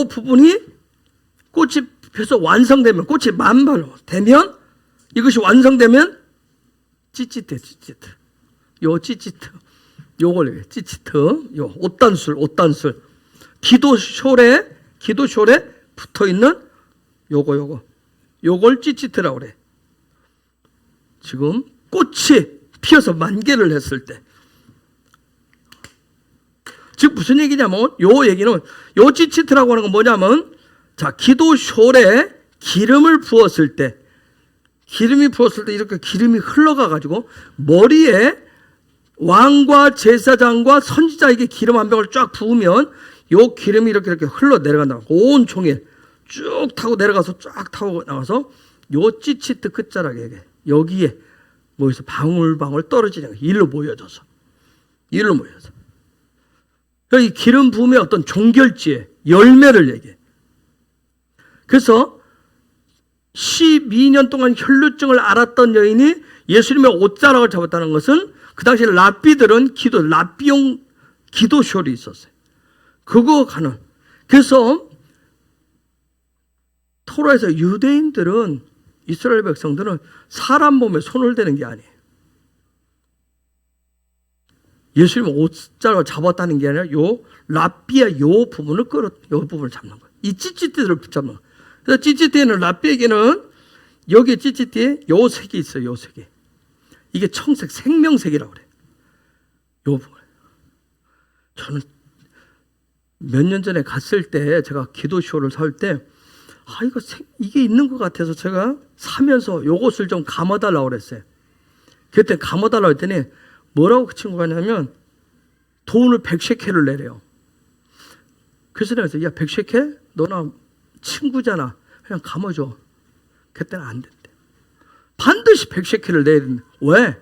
부분이 꽃이 펴서 완성되면 꽃이 만발로 되면 이것이 완성되면 찌찌트 요 찌찌트 요걸 찌찌트 요 옷단술 기도쇼에 붙어 있는 요걸 찌찌트라고 그래. 지금 꽃이 피어서 만개를 했을 때 즉 무슨 얘기냐면 요 얘기는 요 찌찌트라고 하는 건 뭐냐면 자 기도쇼에 기름이 부었을 때 이렇게 기름이 흘러가 가지고 머리에 왕과 제사장과 선지자에게 기름 한 병을 쫙 부으면 요 기름이 이렇게 흘러 내려간다. 온 종일 쭉 타고 내려가서 쫙 타고 나와서 요 찌찌트 끝자락에 여기에 모여서 방울방울 떨어지는 거예요. 일로 모여서 이 기름 부음의 어떤 종결지에 열매를 얘기해. 그래서 12년 동안 혈루증을 앓았던 여인이 예수님의 옷자락을 잡았다는 것은 그 당시 랍비들은 랍비용 기도쇼리 있었어요. 그거 가는. 그래서 토라에서 유대인들은 이스라엘 백성들은 사람 몸에 손을 대는 게 아니에요. 예수님 옷자락을 잡았다는 게 아니라 요 랍비의 요 부분을 요 부분을 잡는 거예요. 이 찌찌띠를 붙잡는 거예요. 그래서 찌찌띠에는 랍비에게는 여기 찌찌띠에 요 색이 있어요. 요 색이. 이게 청색, 생명색이라고 그래요. 요 부분. 저는 몇 년 전에 갔을 때 제가 기도쇼를 살 때 이게 있는 것 같아서 제가 사면서 요것을 좀 감아달라고 그랬어요. 그때 감아달라고 했더니 뭐라고 그 친구가 하냐면 돈을 100셰켈을 내래요. 그래서 내가 야 100셰켈? 너나 친구잖아. 그냥 감아줘. 그때는 안 된대. 반드시 100셰켈을 내야 된대. 왜?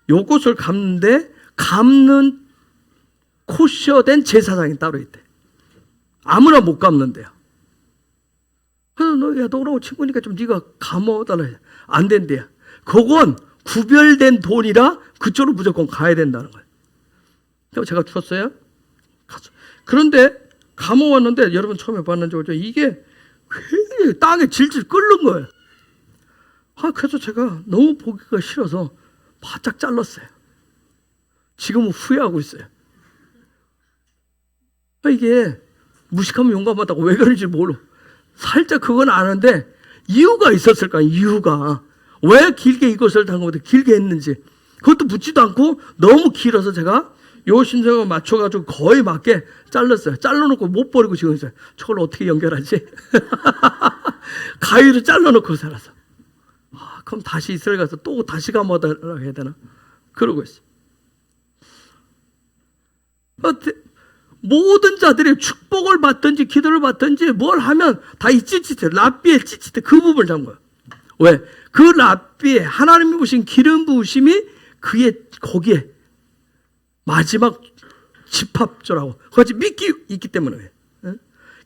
요것을 감는데 감는 코셔된 제사장이 따로 있대. 아무나 못 감는데요. 그래서 너라고 친구니까 좀 네가 감아달라. 안 된대요. 그건 구별된 돈이라 그쪽으로 무조건 가야 된다는 거예요. 그래서 제가 죽었어요. 갔어. 그런데 감아왔는데 여러분 처음에 봤는지 모르죠. 이게 굉장히 땅에 질질 끓는 거예요. 그래서 제가 너무 보기가 싫어서 바짝 잘랐어요. 지금은 후회하고 있어요. 이게 무식하면 용감하다고 왜 그런지 모르. 살짝 그건 아는데 이유가 있었을 거야. 이유가 왜 길게 이것을 당근보다 길게 했는지 그것도 묻지도 않고 너무 길어서 제가 요 신경을 맞춰가지고 거의 맞게 잘랐어요. 잘라놓고 못 버리고 지금 있어요. 저걸 어떻게 연결하지? 가위로 잘라놓고 살았어. 그럼 다시 이스라엘 가서 또 다시 감아달라고 해야 되나? 그러고 있어. 모든 자들이 축복을 받든지 기도를 받든지 뭘 하면 다 이 찌릿해. 랍비의 찌릿해. 그 부분을 잡은 거야. 왜? 그 랍비에 하나님이 부으신 기름 부으심이 그의 거기에 마지막 집합조라고 그것이 믿기 있기 때문에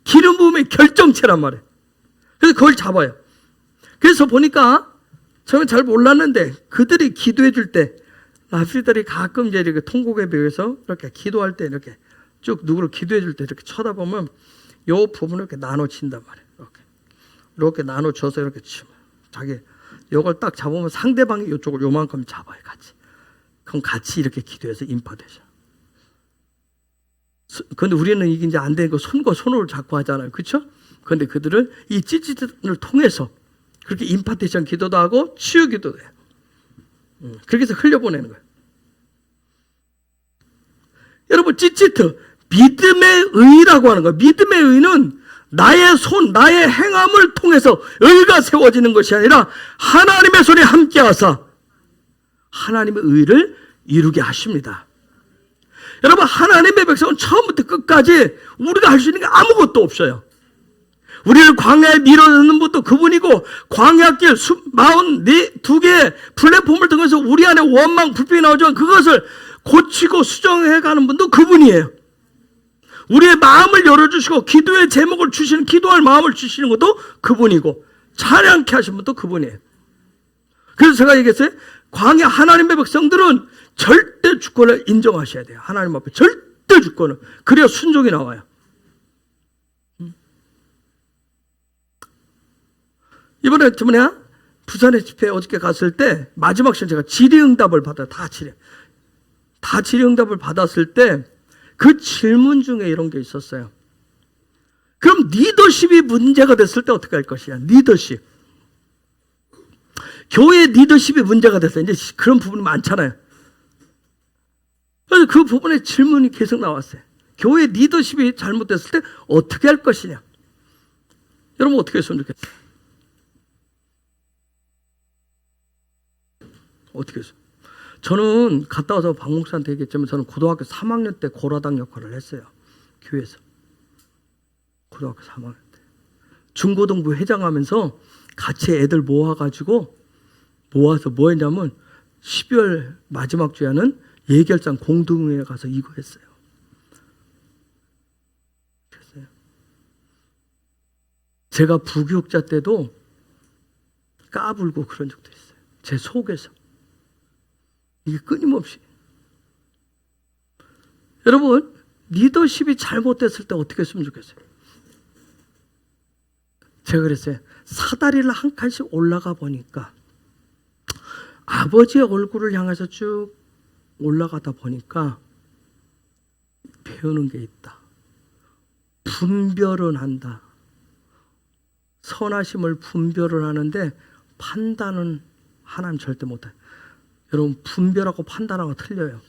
기름 부음의 결정체란 말이에요. 그래서 그걸 잡아요. 그래서 보니까 저는 잘 몰랐는데 그들이 기도해 줄 때 랍비들이 가끔 이제 이렇게 통곡에 비해서 이렇게 기도할 때 이렇게 쭉 누구를 기도해 줄 때 이렇게 쳐다보면 요 부분을 이렇게 나눠친단 말이에요. 이렇게 나눠줘서 이렇게 치면 자기 요걸 딱 잡으면 상대방이 요쪽을 요만큼 잡아요. 같이. 그럼 같이 이렇게 기도해서 인파되죠. 그런데 우리는 이게 이제 안 되니까 손과 손을 잡고 하잖아요. 그렇죠? 그런데 그들은 이 찌릿을 통해서 그렇게 임파테이션 기도도 하고 치유 기도도 해요. 그렇게 해서 흘려보내는 거예요. 여러분 찌릿 믿음의 의라고 하는 거예요. 믿음의 의는 나의 손, 나의 행함을 통해서 의가 세워지는 것이 아니라 하나님의 손에 함께 하사 하나님의 의를 이루게 하십니다. 여러분 하나님의 백성은 처음부터 끝까지 우리가 할 수 있는 게 아무것도 없어요. 우리를 광야에 밀어넣는 분도 그분이고 광야길 42개의 플랫폼을 통해서 우리 안에 원망 불평이 나오지만 그것을 고치고 수정해가는 분도 그분이에요. 우리의 마음을 열어주시고 기도의 제목을 주시는 기도할 마음을 주시는 것도 그분이고 찬양케 하신 분도 그분이에요. 그래서 제가 얘기했어요. 광야 하나님의 백성들은 절대 주권을 인정하셔야 돼요. 하나님 앞에 절대 주권을. 그래야 순종이 나와요. 이번에 부산에 집회 어저께 갔을 때 마지막 시간 제가 질의응답을 받아요. 다 질의응답을 받았을 때 그 질문 중에 이런 게 있었어요. 그럼 리더십이 문제가 됐을 때 어떻게 할 것이냐. 리더십. 교회 리더십이 문제가 됐어요. 이제 그런 부분이 많잖아요. 그래서 그 부분에 질문이 계속 나왔어요. 교회 리더십이 잘못됐을 때 어떻게 할 것이냐. 여러분 어떻게 했으면 좋겠어요? 어떻게 했어요? 저는 갔다 와서 박 목사한테 얘기했지만 저는 고등학교 3학년 때 고라당 역할을 했어요. 교회에서. 고등학교 3학년 때. 중고등부 회장하면서 같이 애들 모아서 뭐 했냐면 12월 마지막 주에는 예결장 공동회에 가서 이거 했어요. 제가 부교육자 때도 까불고 그런 적도 있어요. 제 속에서. 이게 끊임없이. 여러분, 리더십이 잘못됐을 때 어떻게 했으면 좋겠어요? 제가 그랬어요. 사다리를 한 칸씩 올라가 보니까 아버지의 얼굴을 향해서 쭉 올라가다 보니까 배우는 게 있다. 분별은 한다. 선하심을 분별을 하는데 판단은 하나님 절대 못해요. 여러분 분별하고 판단하고 틀려요.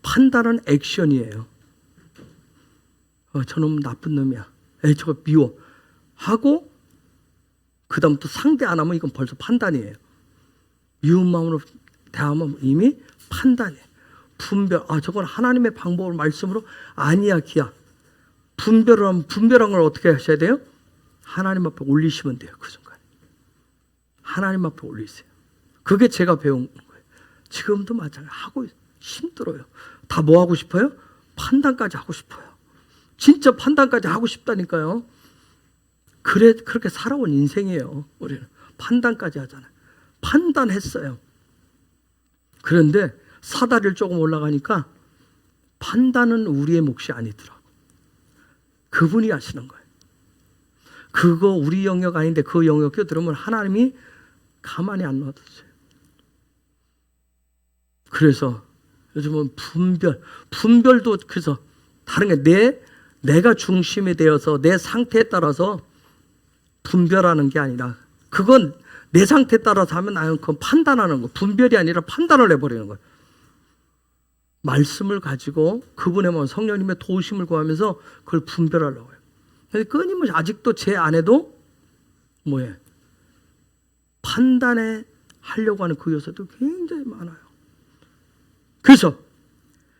판단은 액션이에요. 저놈 나쁜 놈이야. 저거 미워. 하고 그 다음부터 상대 안 하면 이건 벌써 판단이에요. 미운 마음으로 대하면 이미 판단이에요. 분별. 저건 하나님의 방법을 말씀으로 아니야 기야. 분별을 하면 분별한 걸 어떻게 하셔야 돼요? 하나님 앞에 올리시면 돼요. 그 순간. 하나님 앞에 올리세요. 그게 제가 배운 거예요. 지금도 마찬가지로 하고 힘들어요. 다 뭐 하고 싶어요? 판단까지 하고 싶어요. 진짜 판단까지 하고 싶다니까요. 그렇게 살아온 인생이에요. 우리는 판단까지 하잖아요. 판단했어요. 그런데 사다리를 조금 올라가니까 판단은 우리의 몫이 아니더라고. 그분이 하시는 거예요. 그거 우리 영역 아닌데 그 영역 껴들으면 하나님이 가만히 안 놔두세요. 그래서 요즘은 분별도 그래서 다른 게 내가 중심이 되어서 내 상태에 따라서 분별하는 게 아니라 그건 내 상태에 따라서 하면 나는 그건 판단하는 거. 분별이 아니라 판단을 해버리는 거예요. 말씀을 가지고 그분의 마음, 성령님의 도우심을 구하면서 그걸 분별하려고 해요. 끊임없이 아직도 제 안에도 뭐예요? 판단에 하려고 하는 그 요소도 굉장히 많아요. 그래서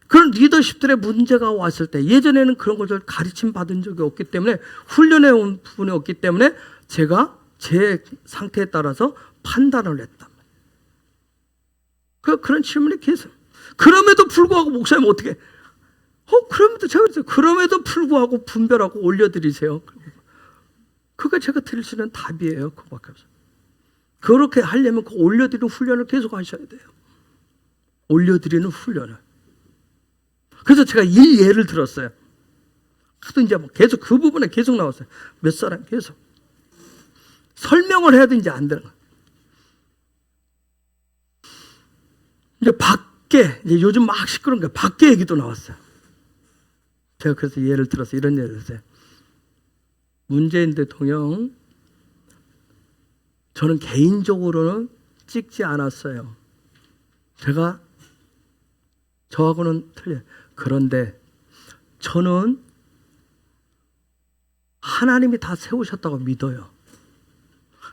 그런 리더십들의 문제가 왔을 때 예전에는 그런 것을 가르침 받은 적이 없기 때문에 훈련해 온 부분이 없기 때문에 제가 제 상태에 따라서 판단을 했단 말이에요. 그런 질문이 계속. 그럼에도 불구하고 목사님 어떻게? 그럼에도 제가 그랬어요. 그럼에도 불구하고 분별하고 올려드리세요. 그게 제가 드릴 수 있는 답이에요. 그거밖에 없어요. 그렇게 하려면 그 올려드리는 훈련을 계속 하셔야 돼요. 올려드리는 훈련을. 그래서 제가 이 예를 들었어요. 하도 이제 계속 그 부분에 계속 나왔어요. 몇 사람 계속. 설명을 해야 되는지 안 되는 거예요. 이제 밖에, 이제 요즘 막 시끄러운 게 밖에 얘기도 나왔어요. 제가 그래서 예를 들어서 이런 예를 들었어요. 문재인 대통령, 저는 개인적으로는 찍지 않았어요. 제가 저하고는 틀려요. 그런데 저는 하나님이 다 세우셨다고 믿어요.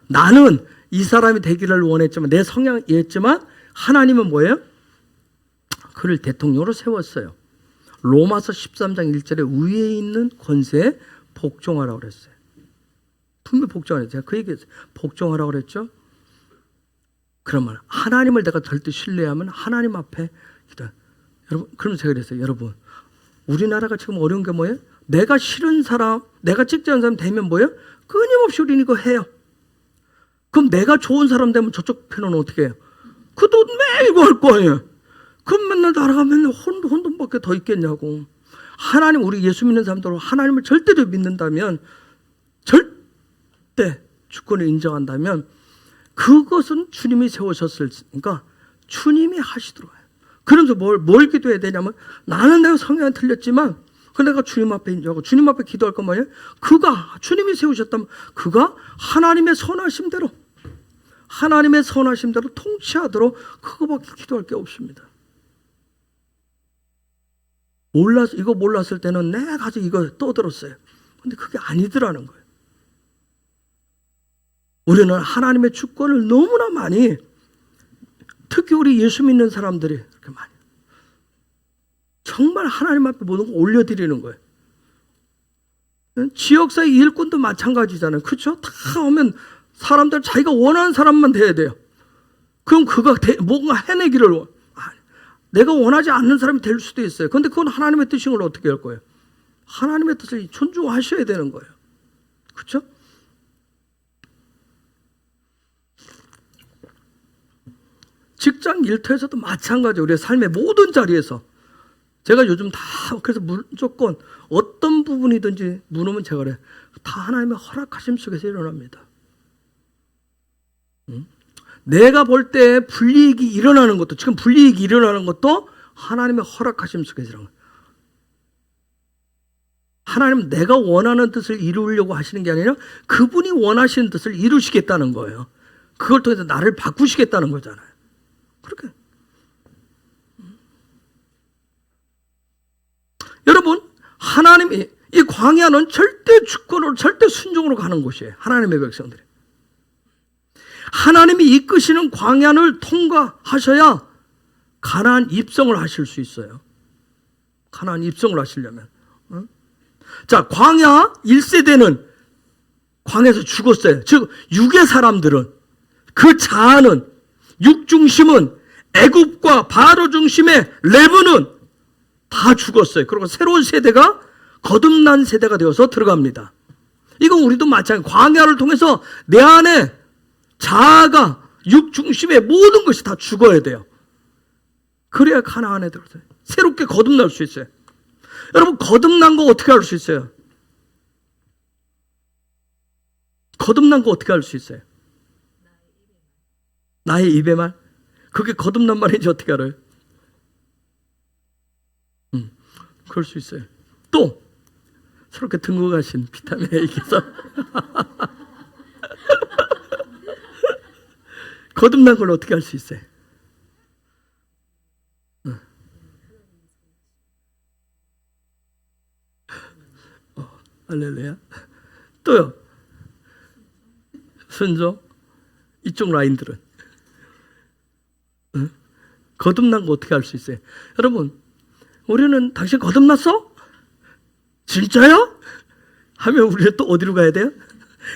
나는 이 사람이 되기를 원했지만 내 성향이었지만 하나님은 뭐예요? 그를 대통령으로 세웠어요. 로마서 13장 1절에 위에 있는 권세에 복종하라고 그랬어요. 분명히 복종하라고 제가 그 얘기했어요. 복종하라고 그랬죠. 그러면 하나님을 내가 절대 신뢰하면 하나님 앞에 여러분, 그럼 제가 그랬어요. 여러분, 우리나라가 지금 어려운 게 뭐예요? 내가 싫은 사람, 내가 찍지 않은 사람 되면 뭐예요? 끊임없이 우리는 이거 해요. 그럼 내가 좋은 사람 되면 저쪽 편은 어떻게 해요? 그도 매일 이거 할 거예요. 그럼 맨날 날아가면 혼돈밖에 더 있겠냐고. 하나님, 우리 예수 믿는 사람들은 하나님을 절대로 믿는다면, 절대 주권을 인정한다면 그것은 주님이 세우셨으니까 주님이 하시도록 해요. 그러면서 뭘 기도해야 되냐면 나는 내가 성향이 틀렸지만 내가 주님 앞에 인정하고 주님 앞에 기도할 건 뭐예요? 그가 주님이 세우셨다면 그가 하나님의 선하심대로 통치하도록 그거밖에 기도할 게 없습니다. 이거 몰랐을 때는 내가 가지고 이거 떠들었어요. 근데 그게 아니더라는 거예요. 우리는 하나님의 주권을 너무나 많이, 특히 우리 예수 믿는 사람들이 그렇게 많이 정말 하나님 앞에 모든 걸 올려드리는 거예요. 지역사회 일꾼도 마찬가지잖아요. 그렇죠? 다 오면 사람들 자기가 원하는 사람만 돼야 돼요. 그럼 그가 뭔가 해내기를 내가 원하지 않는 사람이 될 수도 있어요. 그런데 그건 하나님의 뜻인 걸 어떻게 할 거예요? 하나님의 뜻을 존중하셔야 되는 거예요. 그렇죠? 직장 일터에서도 마찬가지예요. 우리의 삶의 모든 자리에서. 제가 요즘 다 그래서 무조건 어떤 부분이든지 물으면 제가 그래요. 다 하나님의 허락하심 속에서 일어납니다. 내가 볼 때 불이익이 일어나는 것도, 지금 불이익이 일어나는 것도 하나님의 허락하심 속에서 일어나는 거예요. 하나님은 내가 원하는 뜻을 이루려고 하시는 게 아니라 그분이 원하시는 뜻을 이루시겠다는 거예요. 그걸 통해서 나를 바꾸시겠다는 거잖아요. 그렇게. 여러분, 하나님이 이 광야는 절대 주권으로, 절대 순종으로 가는 곳이에요. 하나님의 백성들이. 하나님이 이끄시는 광야를 통과하셔야 가나안 입성을 하실 수 있어요. 가나안 입성을 하시려면. 자, 광야 1세대는 광야에서 죽었어요. 즉 육의 사람들은, 그 자아는, 육 중심은, 애굽과 바로 중심의 레브는 다 죽었어요. 그리고 새로운 세대가 거듭난 세대가 되어서 들어갑니다. 이건 우리도 마찬가지예요. 광야를 통해서 내 안에 자아가, 육 중심의 모든 것이 다 죽어야 돼요. 그래야 가나안에 들어서요. 새롭게 거듭날 수 있어요. 여러분, 거듭난 거 어떻게 알 수 있어요? 거듭난 거 어떻게 알 수 있어요? 나의 입의 말? 그게 거듭난 말인지 어떻게 알아요? 그럴 수 있어요. 또 새롭게 등극하신 비타민 A께서 거듭난 걸 어떻게 알 수 있어요? 할렐루야. 또요. 순종. 이쪽 라인들은 거듭난 거 어떻게 알 수 있어요? 여러분, 우리는 당신 거듭났어? 진짜요? 하면 우리는 또 어디로 가야 돼요?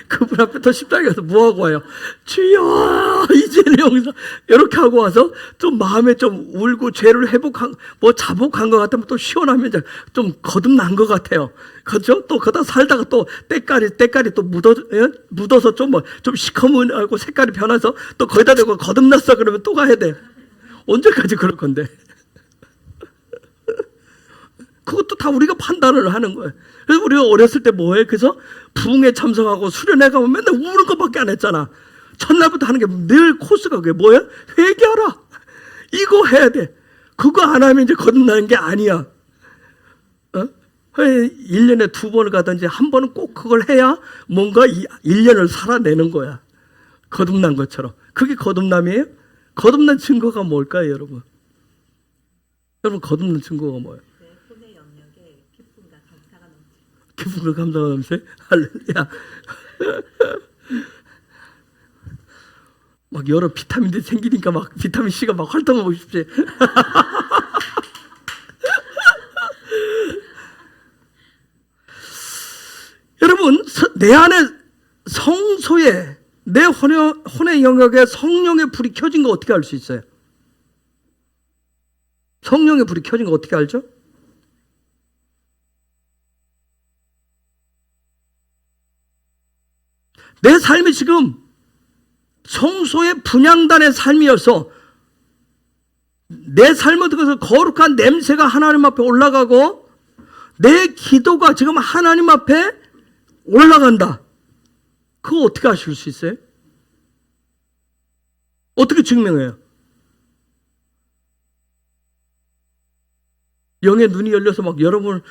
그분 앞에 또 십자가에 가서 뭐하고 와요? 주여 이제는 여기서 이렇게 하고 와서 좀 마음에 좀 울고 죄를 회복한 뭐 자복한 것 같으면 또 시원하면 이제 좀 거듭난 것 같아요. 그렇죠? 또 그러다 살다가 또 때깔이 또 묻어서 좀 뭐 좀 시커먼하고 색깔이 변해서 또 거기다 대고 거듭났어 그러면 또 가야 돼. 언제까지 그럴 건데? 그것도 다 우리가 판단을 하는 거예요. 그래서 우리가 어렸을 때 뭐해? 그래서 부흥회 참석하고 수련회 가면 맨날 우는 것밖에 안 했잖아. 첫날부터 하는 게 늘 코스가 그게 뭐야? 회개하라. 이거 해야 돼. 그거 안 하면 이제 거듭나는 게 아니야. 1년에 2번을 가든지 한 번은 꼭 그걸 해야 뭔가 1년을 살아내는 거야. 거듭난 것처럼. 그게 거듭남이에요? 거듭난 증거가 뭘까요, 여러분? 여러분, 거듭난 증거가 뭐예요? 손의 영역에 기쁨과 감사가 넘치고. 기쁨과 감사가 넘쳐요? 할렐루야. 막 여러 비타민들이 생기니까 막 비타민 C가 막 활동하고 싶지. 여러분, 내 안에 성소에 내 혼의 영역에 성령의 불이 켜진 거 어떻게 알 수 있어요? 성령의 불이 켜진 거 어떻게 알죠? 내 삶이 지금 성소의 분향단의 삶이어서 내 삶을 통해서 거룩한 냄새가 하나님 앞에 올라가고 내 기도가 지금 하나님 앞에 올라간다. 그거 어떻게 아실 수 있어요? 어떻게 증명해요? 영의 눈이 열려서 막 여러분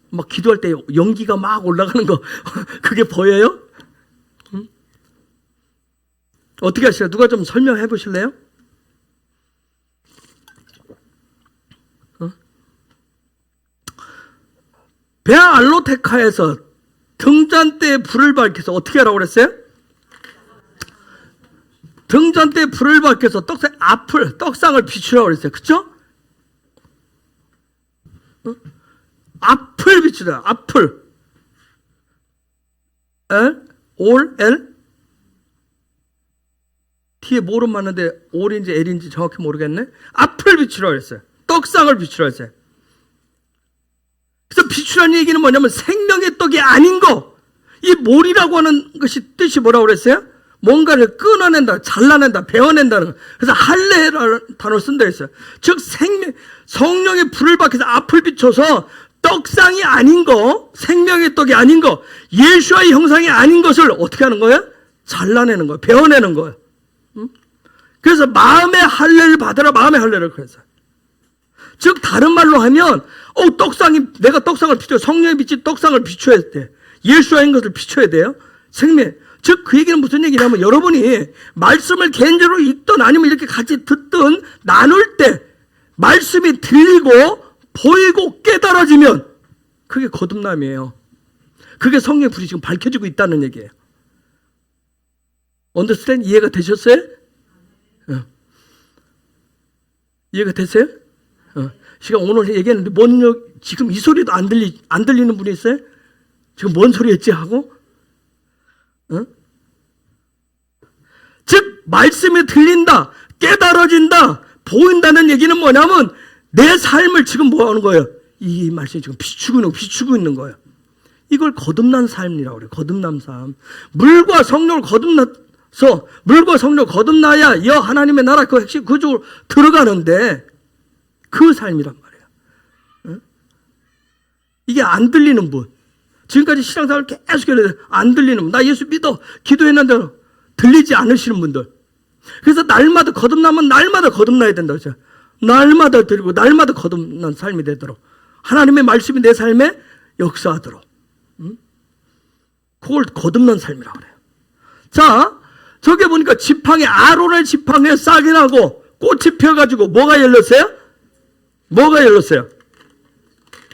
막 기도할 때 연기가 막 올라가는 거 그게 보여요? 응? 어떻게 하실래요? 누가 좀 설명해 보실래요? 베아 알로테카에서 등잔대에 불을 밝혀서 어떻게 하라고 그랬어요? 등잔대에 불을 밝혀서 떡상을 비추라고 그랬어요. 그쵸? 앞을 비추라. 앞을. L? 뒤에 뭐로 맞는데 L인지 L인지 정확히 모르겠네. 앞을 비추라고 그랬어요. 떡상을 비추라고 했어요. 그래서 비추라는 얘기는 뭐냐면 생명의 떡이 아닌 거. 이 몰이라고 하는 것이 뜻이 뭐라고 그랬어요? 뭔가를 끊어낸다, 잘라낸다, 베어낸다는 거. 그래서 할례라는 단어를 쓴다 했어요. 즉 성령의 불을 밝혀서 앞을 비춰서 떡상이 아닌 거, 생명의 떡이 아닌 거, 예수와의 형상이 아닌 것을 어떻게 하는 거예요? 잘라내는 거예요. 베어내는 거예요. 그래서 마음의 할례를 받으라, 마음의 할례를 그랬어요. 즉 다른 말로 하면 내가 떡상을 비춰, 성령의 빛이 떡상을 비춰야 돼. 예수와의 것을 비춰야 돼요. 생명. 즉 그 얘기는 무슨 얘기냐면 여러분이 말씀을 개인적으로 읽든 아니면 이렇게 같이 듣든 나눌 때 말씀이 들리고 보이고 깨달아지면 그게 거듭남이에요. 그게 성령의 불이 지금 밝혀지고 있다는 얘기예요. 언더스탠? 이해가 되셨어요? 이해가 됐어요? 시간 오늘 얘기했는데 지금 이 소리도 안 들리는 분이 있어요? 지금 뭔 소리였지 하고? 즉 말씀이 들린다, 깨달아진다, 보인다는 얘기는 뭐냐면 내 삶을 지금 뭐 하는 거예요? 이 말씀이 지금 비추고 있는 거예요. 이걸 거듭난 삶이라고 그래요. 거듭난 삶. 물과 성령을 거듭나야 여 하나님의 나라 그 핵심 구조로 들어가는데 그 삶이란 말이에요. 응? 이게 안 들리는 분. 지금까지 신앙생활을 계속 했는데 안 들리는 분. 나 예수 믿어. 기도했는데 들리지 않으시는 분들. 그래서 날마다 거듭나면 날마다 거듭나야 된다고 했죠. 날마다 드리고 날마다 거듭난 삶이 되도록 하나님의 말씀이 내 삶에 역사하도록. 응? 그걸 거듭난 삶이라고 그래요. 자, 저기 보니까 지팡이, 아론의 지팡이에 싹이 나고 꽃이 펴가지고 뭐가 열렸어요? 뭐가 열렸어요?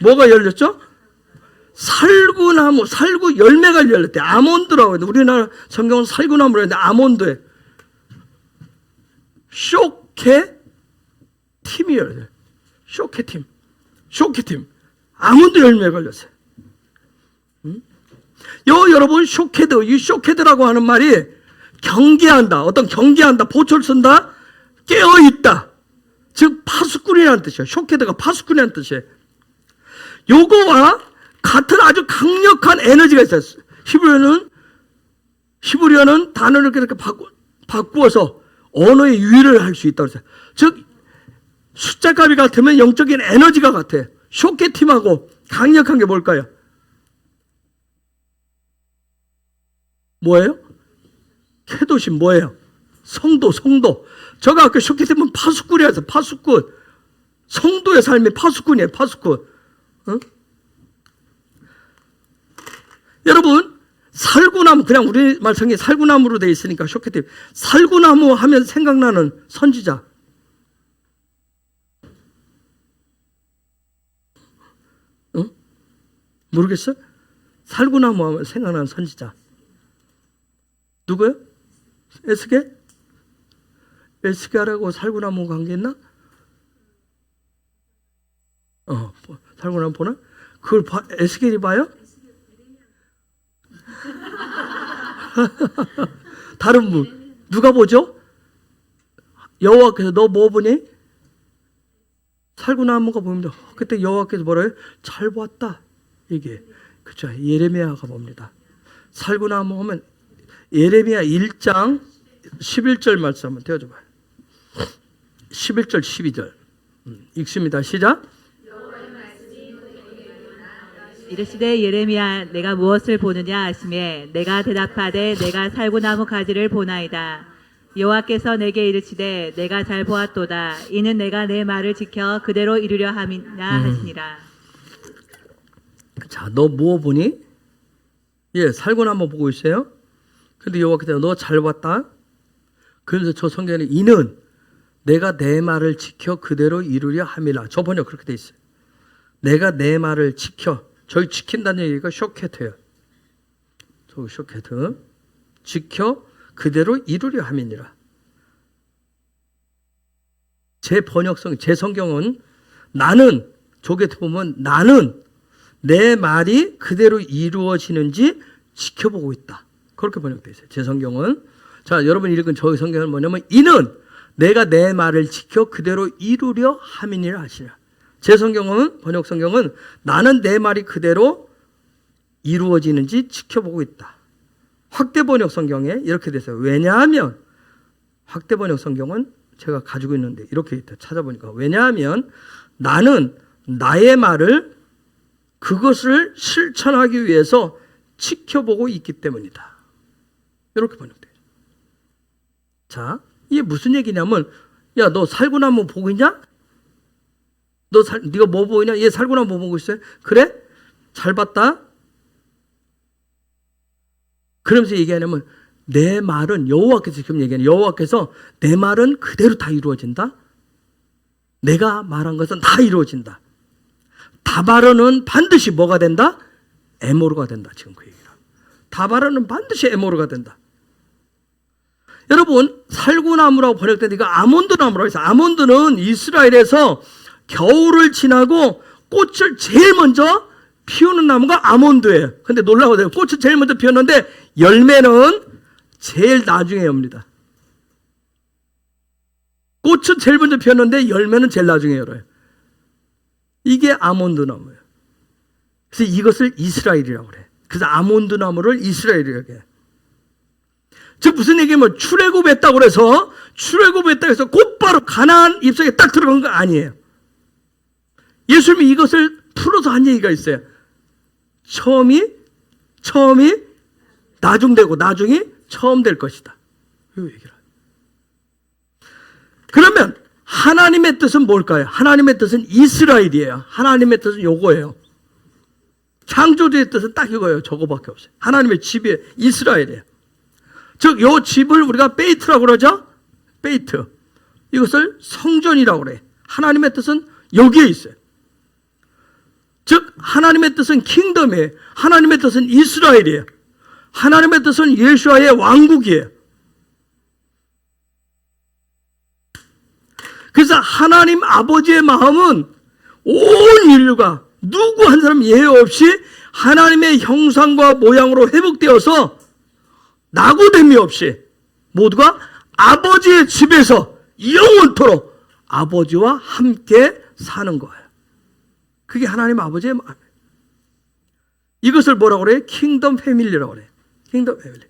뭐가 열렸죠? 살구나무, 살구 열매가 열렸대. 아몬드라고 해요. 우리나라 성경은 살구나무라고 했는데 아몬드에 쇼케팀이에요. 쇼케팀. 아몬드 열매가 걸렸어요. 여러분, 쇼케드, 이 쇼케드라고 하는 말이 경계한다. 어떤 경계한다. 보초를 쓴다. 깨어있다. 즉, 파수꾼이라는 뜻이에요. 쇼케드가 파수꾼이라는 뜻이에요. 요거와 같은 아주 강력한 에너지가 있어요. 히브리어는 단어를 그렇게 바꾸어서 언어의 유의를 할 수 있다고 했어요. 즉, 숫자값이 같으면 영적인 에너지가 같아요. 쇼케팀하고 강력한 게 뭘까요? 뭐예요? 캐도신 뭐예요? 성도. 저가 아까 쇼케팀은 파수꾼이라서 파수꾼. 성도의 삶이 파수꾼이에요. 파수꾼. 어? 여러분, 살구나무, 그냥 우리말 성경에 살구나무로 되어 있으니까 쇼케팀. 살구나무 하면 생각나는 선지자. 응? 모르겠어요? 살구나무 하면 생각나는 선지자. 누구요? 에스겔하고 살구나무 관계 있나? 살구나무 보나? 그걸 에스겔이 봐요? 다른 분 누가 보죠? 여호와께서 너 뭐 보니? 살구나무가 보입니다. 그때 여호와께서 뭐래요? 잘 보았다. 이게 그렇죠. 예레미야가 봅니다. 살구나무 하면 예레미야 1장 11절 말씀 한번 떼어줘봐요. 11절 12절 읽습니다. 시작. 이르시되 예레미야 내가 무엇을 보느냐 하시매 내가 대답하되 내가 살구나무 가지를 보나이다. 여호와께서 내게 이르시되 내가 잘 보았도다. 이는 내가 내 말을 지켜 그대로 이루려 함이라 하시니라. 자, 너 뭐 보니? 예, 살구나무 보고 있어요. 근데 여호와께서 너 잘 봤다. 그러면서 저 성경에는 이는 내가 내 말을 지켜 그대로 이루려 함이라. 저 번역 그렇게 돼 있어요. 내가 내 말을 지켜. 저희 지킨다는 얘기가 쇼케트예요. 저 쇼케트. 지켜 그대로 이루려 함이니라. 제 번역성, 제 성경은 나는, 저게 보면 나는 내 말이 그대로 이루어지는지 지켜보고 있다. 그렇게 번역되어 있어요. 제 성경은. 자, 여러분 읽은 저희 성경은 뭐냐면 이는 내가 내 말을 지켜 그대로 이루려 함이니라 하시라. 제 성경은, 번역 성경은 나는 내 말이 그대로 이루어지는지 지켜보고 있다. 확대 번역 성경에 이렇게 됐어요. 왜냐하면 확대 번역 성경은 제가 가지고 있는데 이렇게 찾아보니까 왜냐하면 나는 나의 말을 그것을 실천하기 위해서 지켜보고 있기 때문이다. 이렇게 번역돼요. 자, 이게 무슨 얘기냐면 야, 너 살구나무 보고 있냐? 네가 뭐 보이냐? 얘 살구나무 보고 있어요? 그래? 잘 봤다? 그러면서 얘기하냐면 내 말은 여호와께서 지금 얘기하는 여호와께서 내 말은 그대로 다 이루어진다. 내가 말한 것은 다 이루어진다. 다바르는 반드시 뭐가 된다? 에모르가 된다. 지금 그 얘기라. 다바르는 반드시 에모르가 된다. 여러분, 살구나무라고 번역된 이거 아몬드나무라고 해서 아몬드는 이스라엘에서 겨울을 지나고 꽃을 제일 먼저 피우는 나무가 아몬드예요. 근데 놀라워요. 꽃을 제일 먼저 피웠는데 열매는 제일 나중에 엽니다. 꽃은 제일 먼저 피웠는데 열매는 제일 나중에 열어요. 이게 아몬드 나무예요. 그래서 이것을 이스라엘이라고 그래. 그래서 아몬드 나무를 이스라엘이라고 해. 즉 무슨 얘기냐면 출애굽했다고 그래서 출애굽했다고 해서 곧바로 가나안 입성에 딱 들어간 거 아니에요. 예수님이 이것을 풀어서 한 얘기가 있어요. 처음이 나중되고 나중이 처음 될 것이다. 이 얘기를. 그러면 하나님의 뜻은 뭘까요? 하나님의 뜻은 이스라엘이에요. 하나님의 뜻은 요거예요. 창조주의 뜻은 딱 이거예요. 저거밖에 없어요. 하나님의 집이 이스라엘이에요. 즉, 요 집을 우리가 베이트라고 그러죠? 베이트. 이것을 성전이라고 그래요. 하나님의 뜻은 여기에 있어요. 즉, 하나님의 뜻은 킹덤이에요. 하나님의 뜻은 이스라엘이에요. 하나님의 뜻은 예수와의 왕국이에요. 그래서 하나님 아버지의 마음은 온 인류가 누구 한 사람 예외 없이 하나님의 형상과 모양으로 회복되어서 낙오됨이 없이 모두가 아버지의 집에서 영원토록 아버지와 함께 사는 거예요. 그게 하나님 아버지의 마음이에요. 이것을 뭐라고 그래요? 킹덤 패밀리라고 그래요. 킹덤 패밀리.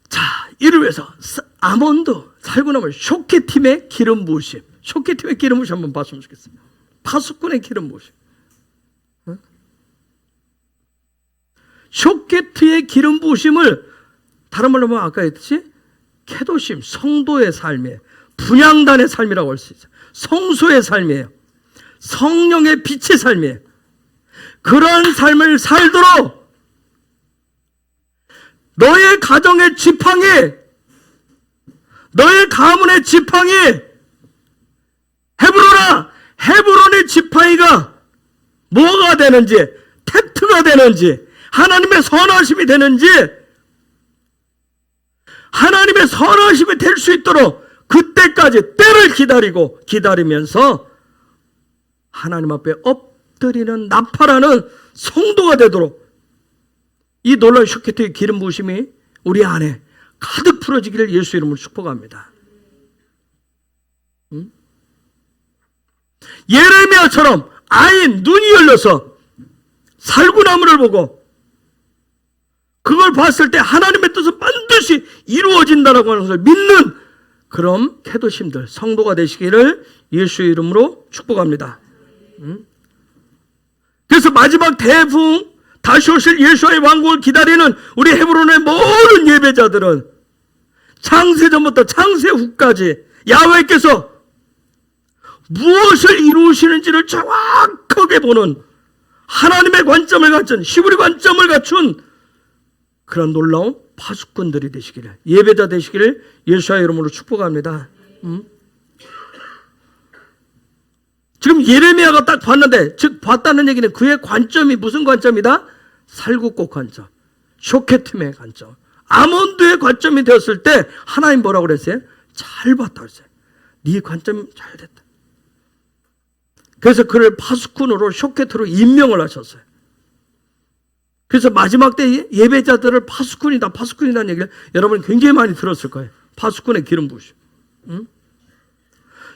자, 이를 위해서 아몬드, 살구나물, 쇼케팀의 기름 부으심. 쇼케팀의 기름 부으심 한번 봤으면 좋겠습니다. 파수꾼의 기름 부으심. 쇼케트의 기름 부으심을 다른 말로 하면 아까 했듯이 케도심, 성도의 삶이에요. 분향단의 삶이라고 할 수 있어요. 성소의 삶이에요. 성령의 빛의 삶이에요. 그런 삶을 살도록 너의 가정의 지팡이, 너의 가문의 지팡이, 헤브론의 지팡이가 뭐가 되는지, 텍트가 되는지, 하나님의 선하심이 되는지, 하나님의 선하심이 될 수 있도록 그때까지 때를 기다리면서 하나님 앞에 엎드리는 나팔하는 성도가 되도록 이 놀라운 쇼케트의 기름 부으심이 우리 안에 가득 풀어지기를 예수 이름으로 축복합니다. 예레미야처럼 아인 눈이 열려서 살구나무를 보고 그걸 봤을 때 하나님의 뜻은 반드시 이루어진다라고 하는 것을 믿는 그런 캐도심들, 성도가 되시기를 예수의 이름으로 축복합니다. 그래서 마지막 대붕 다시 오실 예수의 왕국을 기다리는 우리 헤브론의 모든 예배자들은 창세 전부터 창세 후까지 야훼께서 무엇을 이루시는지를 정확하게 보는 하나님의 관점을 갖춘, 히브리 관점을 갖춘 그런 놀라운 파수꾼들이 되시기를, 예배자 되시기를 예수의 이름으로 축복합니다. 지금 예레미야가 딱 봤는데, 즉 봤다는 얘기는 그의 관점이 무슨 관점이다? 살구꽃 관점, 쇼케팀의 관점, 아몬드의 관점이 되었을 때 하나님 뭐라고 그랬어요? 잘 봤다 그랬어요. 네 관점이 잘 됐다. 그래서 그를 파수꾼으로 쇼케트로 임명을 하셨어요. 그래서 마지막 때 예배자들을 파수꾼이라는 얘기를 여러분 굉장히 많이 들었을 거예요. 파수꾼의 기름 부으심.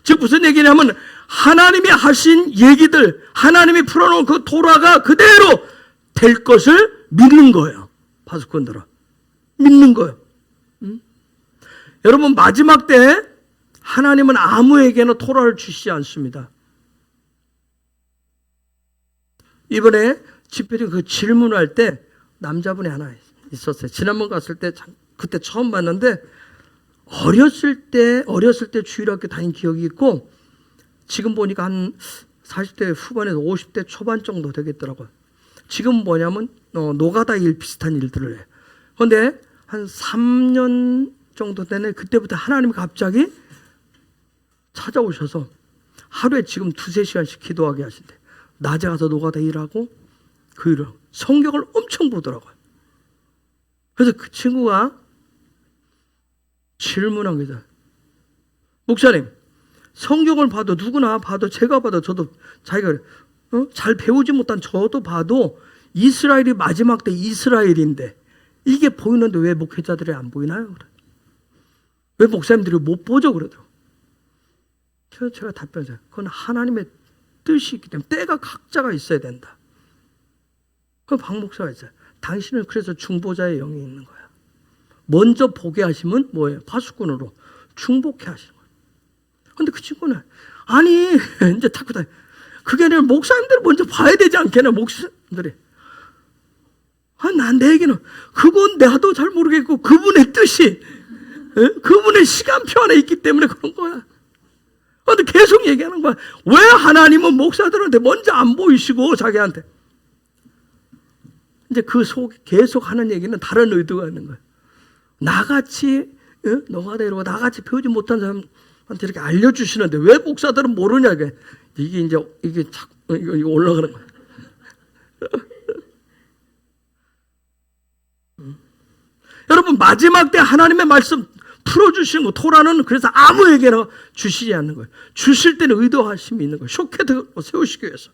즉 무슨 얘기냐면 하나님이 하신 얘기들, 하나님이 풀어놓은 그 토라가 그대로 될 것을 믿는 거예요. 파수꾼들은 믿는 거예요. 여러분 마지막 때 하나님은 아무에게나 토라를 주시지 않습니다. 이번에 집회에 그 질문할 때 남자분이 하나 있었어요. 지난번 갔을 때 그때 처음 봤는데 어렸을 때 주일학교 다닌 기억이 있고 지금 보니까 한 40대 후반에서 50대 초반 정도 되겠더라고요. 지금 뭐냐면 노가다 일 비슷한 일들을 해요. 그런데 한 3년 정도 되네. 그때부터 하나님이 갑자기 찾아오셔서 하루에 지금 2-3시간씩 기도하게 하신대. 낮에 가서 노가다 일하고 그 일을 성경을 엄청 보더라고요. 그래서 그 친구가 질문한 거죠. 목사님, 성경을 봐도 누구나 봐도 제가 봐도 저도 자기가 잘 배우지 못한 저도 봐도 이스라엘이 마지막 때 이스라엘인데 이게 보이는데 왜 목회자들이 안 보이나요? 왜 목사님들이 못 보죠? 그러더라고요. 제가 답변했어요. 그건 하나님의 뜻이 있기 때문에 때가 각자가 있어야 된다. 그 박 목사가 있어요. 당신은 그래서 중보자의 영이 있는 거야. 먼저 보게 하시면 뭐예요? 파수꾼으로 중보케 하시는 거예요. 그런데 그 친구는 아니, 이제 자꾸 다. 그게 아니라 목사님들 먼저 봐야 되지 않겠나, 목사님들이. 난 내 얘기는, 그건 나도 잘 모르겠고, 그분의 뜻이, 그분의 시간표 안에 있기 때문에 그런 거야. 근데 계속 얘기하는 거야. 왜 하나님은 목사들한테 먼저 안 보이시고, 자기한테. 이제 그 속, 계속 하는 얘기는 다른 의도가 있는 거야. 나같이, 노가다 이러고, 나같이 배우지 못한 사람한테 이렇게 알려주시는데, 왜 목사들은 모르냐, 이게 이제, 이게 올라가는 거야. 여러분, 마지막 때 하나님의 말씀 풀어주시는 거, 토라는 그래서 아무에게나 주시지 않는 거예요. 주실 때는 의도하심이 있는 거예요. 쇼케트 세우시기 위해서.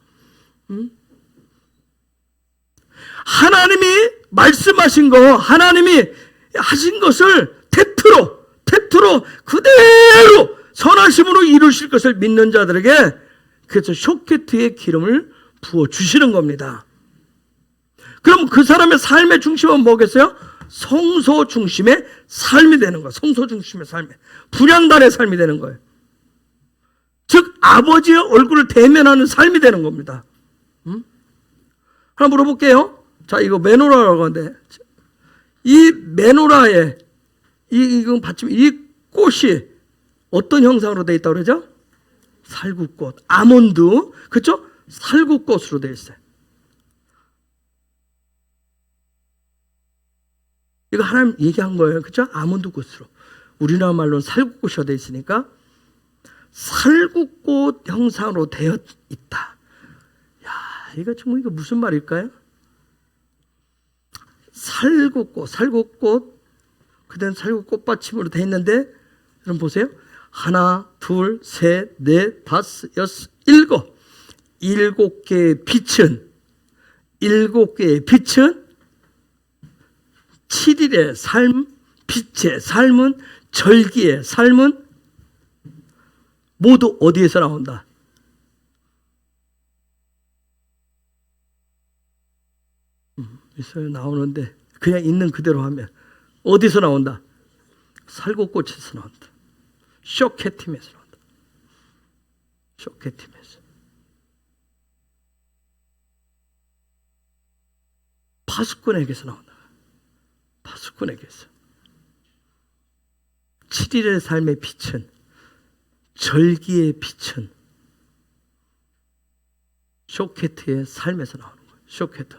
하나님이 말씀하신 거, 하나님이 하신 것을 테트로 그대로 선하심으로 이루실 것을 믿는 자들에게 그래서 쇼케트의 기름을 부어주시는 겁니다. 그럼 그 사람의 삶의 중심은 뭐겠어요? 성소 중심의 삶이 되는 거예요. 성소 중심의 삶이. 분향단의 삶이 되는 거예요. 즉 아버지의 얼굴을 대면하는 삶이 되는 겁니다. 하나 물어볼게요. 자, 이거 메노라라고 하는데 이 메노라에 이건 받침 이 꽃이 어떤 형상으로 되어 있다고 그러죠? 살구꽃, 아몬드, 그렇죠? 살구꽃으로 되어 있어요. 이거 하나님 얘기한 거예요. 그렇죠? 아몬드 꽃으로. 우리나라 말로는 살구꽃이라 되어 있으니까 살구꽃 형상으로 되어 있다. 야, 이거 정말 이거 무슨 말일까요? 살구꽃, 그다음 살구꽃 받침으로 되어 있는데, 여러분 보세요. 하나, 둘, 셋, 넷, 다섯, 여섯, 일곱 개의 빛은 7일의 삶, 빛의 삶은, 절기의 삶은 모두 어디에서 나온다? 있어요. 나오는데 그냥 있는 그대로 하면 어디서 나온다? 살구꽃에서 나온다. 쇼케팀에서 나온다. 쇼케팀에서. 파수꾼에게서 나온다. 파수꾼에게서. 7일의 삶의 빛은, 절기의 빛은 쇼케트의 삶에서 나오는 거예요. 쇼케트.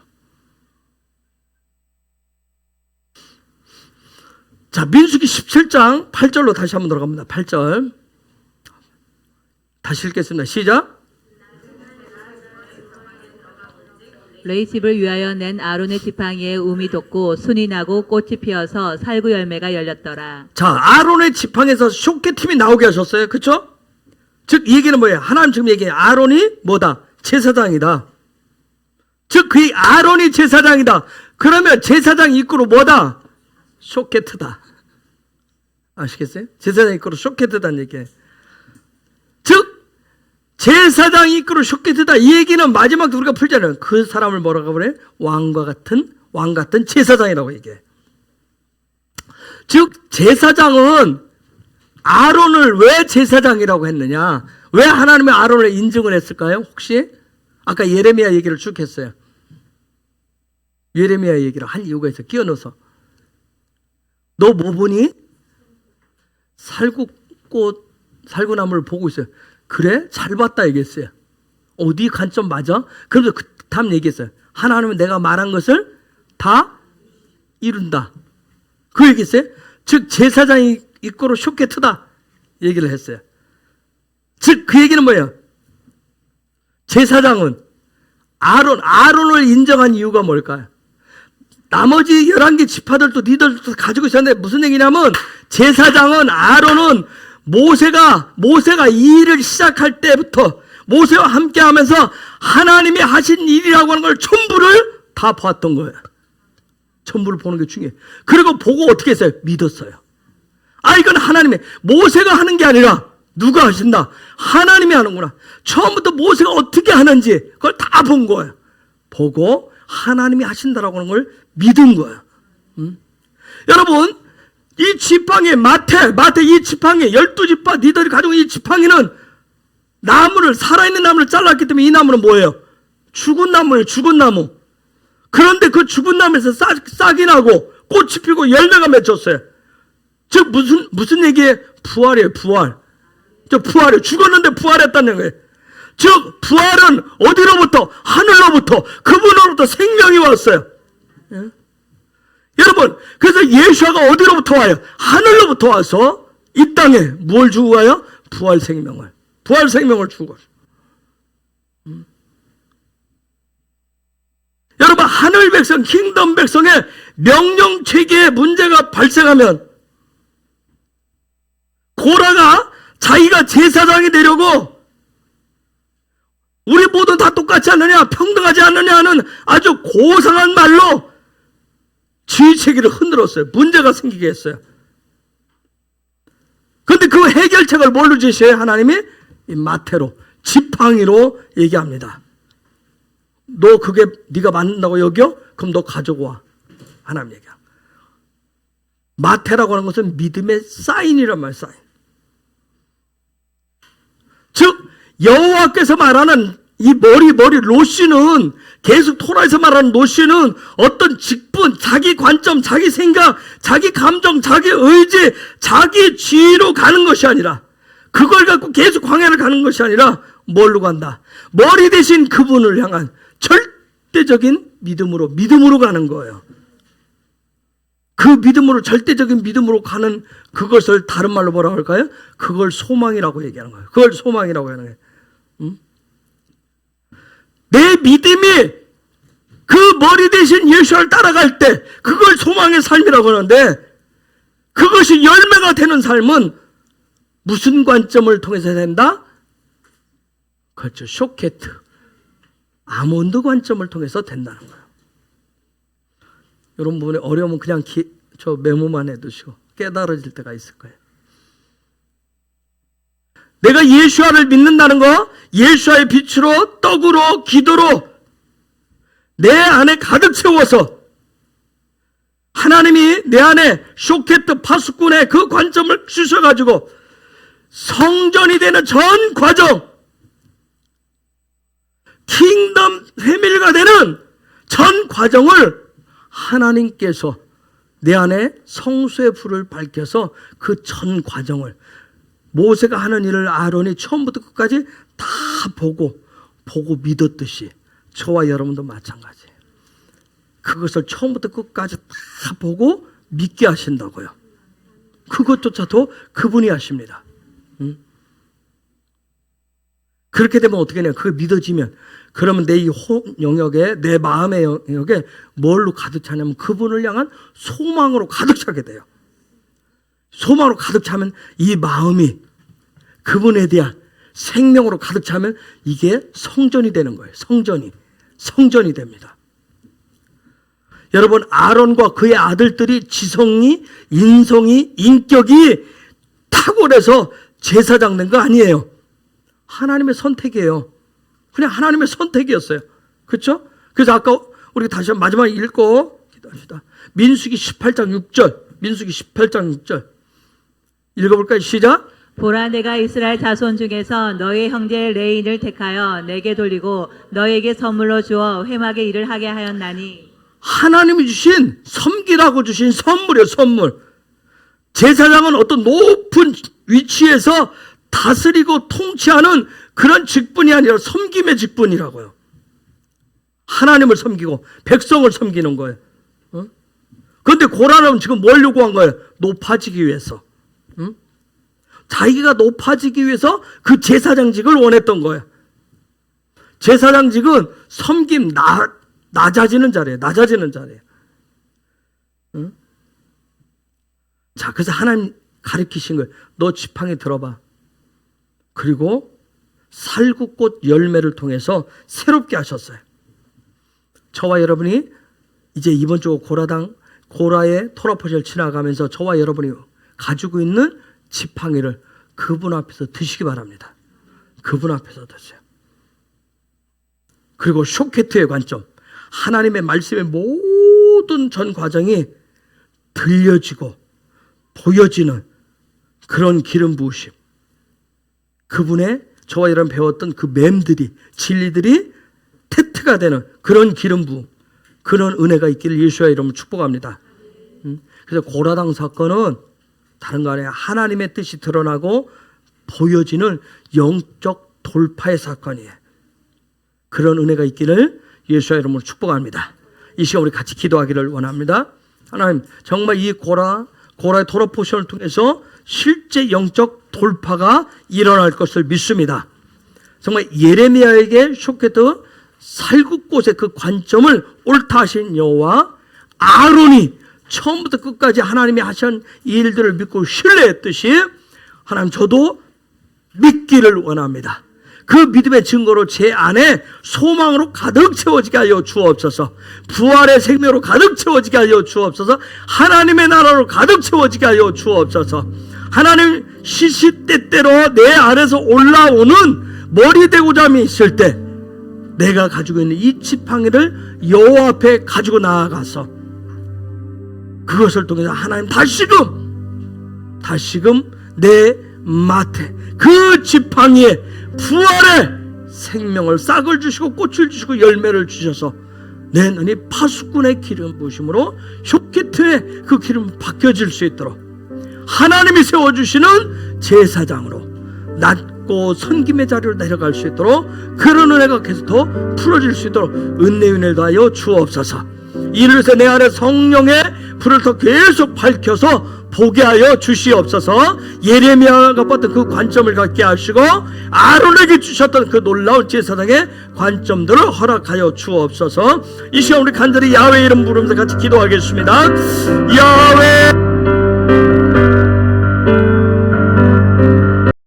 자, 민수기 17장 8절로 다시 한번 들어갑니다. 8절. 다시 읽겠습니다. 시작. 레이 집을 위하여 낸 아론의 지팡이에 움이 돋고 순이 나고 꽃이 피어서 살구 열매가 열렸더라. 자, 아론의 지팡이에서 쇼케팀이 나오게 하셨어요. 그렇죠? 즉, 이 얘기는 뭐예요? 하나님 지금 얘기해요. 아론이 뭐다? 제사장이다. 즉, 그 아론이 제사장이다. 그러면 제사장 이끌어 뭐다? 쇼케트다. 아시겠어요? 제사장 이끌어 쇼케트다는 얘기예요. 즉, 제사장 이끌어 쇼케트다. 이 얘기는 마지막에 우리가 풀잖아요. 그 사람을 뭐라고 그래? 왕 같은 제사장이라고 얘기해. 즉, 제사장은 아론을 왜 제사장이라고 했느냐? 왜 하나님의 아론을 인증을 했을까요? 혹시? 아까 예레미야 얘기를 쭉 했어요. 예레미야 얘기를 한 이유가 있어요. 끼워 넣어서. 너 뭐 보니? 살구꽃, 살구나무를 보고 있어요. 그래? 잘 봤다 얘기했어요. 네 관점 맞아? 그러면서 그 다음 얘기했어요. 하나님은 내가 말한 것을 다 이룬다. 그 얘기했어요. 즉 제사장이 이끌어 쇼케트다 얘기를 했어요. 즉 그 얘기는 뭐예요? 제사장은 아론을 인정한 이유가 뭘까요? 나머지 11개 지파들도 니들도 가지고 있었는데 무슨 얘기냐면 제사장은 아론은 모세가 이 일을 시작할 때부터 모세와 함께 하면서 하나님이 하신 일이라고 하는 걸 전부를 다 봤던 거예요. 전부를 보는 게 중요해요. 그리고 보고 어떻게 했어요? 믿었어요. 이건 하나님의, 모세가 하는 게 아니라 누가 하신다? 하나님이 하는구나. 처음부터 모세가 어떻게 하는지 그걸 다 본 거예요. 보고 하나님이 하신다라고 하는 걸 믿은 거예요. 여러분, 이 지팡이 마태 이 지팡이 12지파 니들이 가지고 이 지팡이는 나무를, 살아있는 나무를 잘랐기 때문에 이 나무는 뭐예요? 죽은 나무예요. 죽은 나무. 그런데 그 죽은 나무에서 싹이 나고 꽃이 피고 열매가 맺혔어요. 즉 무슨 얘기예요? 부활이에요. 부활. 저 부활이에요. 죽었는데 부활했다는 거예요. 즉 부활은 어디로부터? 하늘로부터, 그분으로부터 생명이 왔어요. 예? 여러분, 그래서 예수가 어디로부터 와요? 하늘로부터 와서 이 땅에 뭘 주고 가요? 부활 생명을 주고 가요. 여러분, 하늘 백성, 킹덤 백성의 명령 체계에 문제가 발생하면 고라가 자기가 제사장이 되려고 우리 모두 다 똑같지 않느냐, 평등하지 않느냐 하는 아주 고상한 말로 지휘체계를 흔들었어요. 문제가 생기게 했어요. 그런데 그 해결책을 뭘로 제시해요? 하나님이 이 마태로, 지팡이로 얘기합니다. 너 그게 네가 맞는다고 여겨? 그럼 너 가지고 와. 하나님 얘기야. 마태라고 하는 것은 믿음의 사인이란 말이에요. 사인. 즉 여호와께서 말하는 이 머리 로시는, 계속 토라에서 말하는 로시는 어떤 직분, 자기 관점, 자기 생각, 자기 감정, 자기 의지, 자기 지위로 가는 것이 아니라, 그걸 갖고 계속 광야를 가는 것이 아니라 뭘로 간다? 머리 대신 그분을 향한 절대적인 믿음으로 가는 거예요. 그 믿음으로, 절대적인 믿음으로 가는 그것을 다른 말로 뭐라고 할까요? 그걸 소망이라고 얘기하는 거예요. 그걸 소망이라고 하는 거예요. 내 믿음이 그 머리 대신 예수를 따라갈 때 그걸 소망의 삶이라고 하는데, 그것이 열매가 되는 삶은 무슨 관점을 통해서 된다? 그렇죠. 쇼케트, 아몬드 관점을 통해서 된다는 거예요. 이런 부분에 어려우면 그냥 저 메모만 해두시고 깨달아질 때가 있을 거예요. 내가 예수와를 믿는다는 거, 예수와의 빛으로, 떡으로, 기도로 내 안에 가득 채워서 하나님이 내 안에 쇼케트 파수꾼의 그 관점을 주셔가지고 성전이 되는 전 과정, 킹덤 패밀리가 되는 전 과정을 하나님께서 내 안에 성수의 불을 밝혀서 그 전 과정을, 모세가 하는 일을 아론이 처음부터 끝까지 다 보고 믿었듯이 저와 여러분도 마찬가지예요. 그것을 처음부터 끝까지 다 보고 믿게 하신다고요. 그것조차도 그분이 하십니다. 그렇게 되면 어떻게 되냐? 그게 믿어지면, 그러면 내 이 영역에, 내 마음의 영역에 뭘로 가득 차냐면 그분을 향한 소망으로 가득 차게 돼요. 소망으로 가득 차면 이 마음이 그분에 대한 생명으로 가득 차면 이게 성전이 되는 거예요. 성전이 됩니다. 여러분, 아론과 그의 아들들이 지성이, 인성이, 인격이 탁월해서 제사장 된 거 아니에요. 하나님의 선택이에요. 그냥 하나님의 선택이었어요. 그렇죠? 그래서 아까 우리 다시 한번 마지막에 읽고 기도합시다. 민수기 18장 6절 읽어볼까요? 시작. 보라, 내가 이스라엘 자손 중에서 너의 형제 레인을 택하여 내게 돌리고 너에게 선물로 주어 회막의 일을 하게 하였나니. 하나님이 주신, 섬기라고 주신 선물이에요. 선물. 제사장은 어떤 높은 위치에서 다스리고 통치하는 그런 직분이 아니라 섬김의 직분이라고요. 하나님을 섬기고 백성을 섬기는 거예요. 그런데 고라는 지금 뭘 요구한 거예요? 높아지기 위해서. 자기가 높아지기 위해서 그 제사장직을 원했던 거예요. 제사장직은 섬김, 낮아지는 자리예요. 자, 그래서 하나님 가르치신 거예요. 너 지팡이 들어봐. 그리고 살구꽃 열매를 통해서 새롭게 하셨어요. 저와 여러분이 이제 이번 주 고라의 토라포시를 지나가면서 저와 여러분이 가지고 있는 지팡이를 그분 앞에서 드시기 바랍니다. 그분 앞에서 드세요. 그리고 쇼케트의 관점, 하나님의 말씀의 모든 전 과정이 들려지고 보여지는 그런 기름 부으심, 그분의 저와 여러분 배웠던 그 맴들이, 진리들이 테트가 되는 그런 기름 부음, 그런 은혜가 있기를 예수의 이름으로 축복합니다. 그래서 고라당 사건은 다른 거 아니에요. 하나님의 뜻이 드러나고 보여지는 영적 돌파의 사건이에요. 그런 은혜가 있기를 예수의 이름으로 축복합니다. 이 시간 우리 같이 기도하기를 원합니다. 하나님, 정말 이 고라의 도라 포션을 통해서 실제 영적 돌파가 일어날 것을 믿습니다. 정말 예레미야에게 쇼케트 살구꽃의 그 관점을 옳다 하신 여호와, 아론이 처음부터 끝까지 하나님이 하신 일들을 믿고 신뢰했듯이 하나님, 저도 믿기를 원합니다. 그 믿음의 증거로 제 안에 소망으로 가득 채워지게 하여 주옵소서. 부활의 생명으로 가득 채워지게 하여 주옵소서. 하나님의 나라로 가득 채워지게 하여 주옵소서. 하나님, 시시때때로 내 안에서 올라오는 머리 대고잠이 있을 때 내가 가지고 있는 이 지팡이를 여호와 앞에 가지고 나아가서 그것을 통해서 하나님, 다시금 내 마태 그 지팡이에 부활의 생명을, 싹을 주시고 꽃을 주시고 열매를 주셔서 내 눈이 파수꾼의 기름 부으심으로 쇼케트의 그 기름 바뀌어질 수 있도록 하나님이 세워주시는 제사장으로 낮고 섬김의 자리로 내려갈 수 있도록 그런 은혜가 계속 더 풀어질 수 있도록 은혜를 더하여 주옵소서. 이를 위해서 내 안에 성령의 불을 더 계속 밝혀서 보게 하여 주시옵소서. 예레미야가 봤던 그 관점을 갖게 하시고 아론에게 주셨던 그 놀라운 제사장의 관점들을 허락하여 주옵소서. 이 시간 우리 간절히 야훼 이름 부르면서 같이 기도하겠습니다. 야훼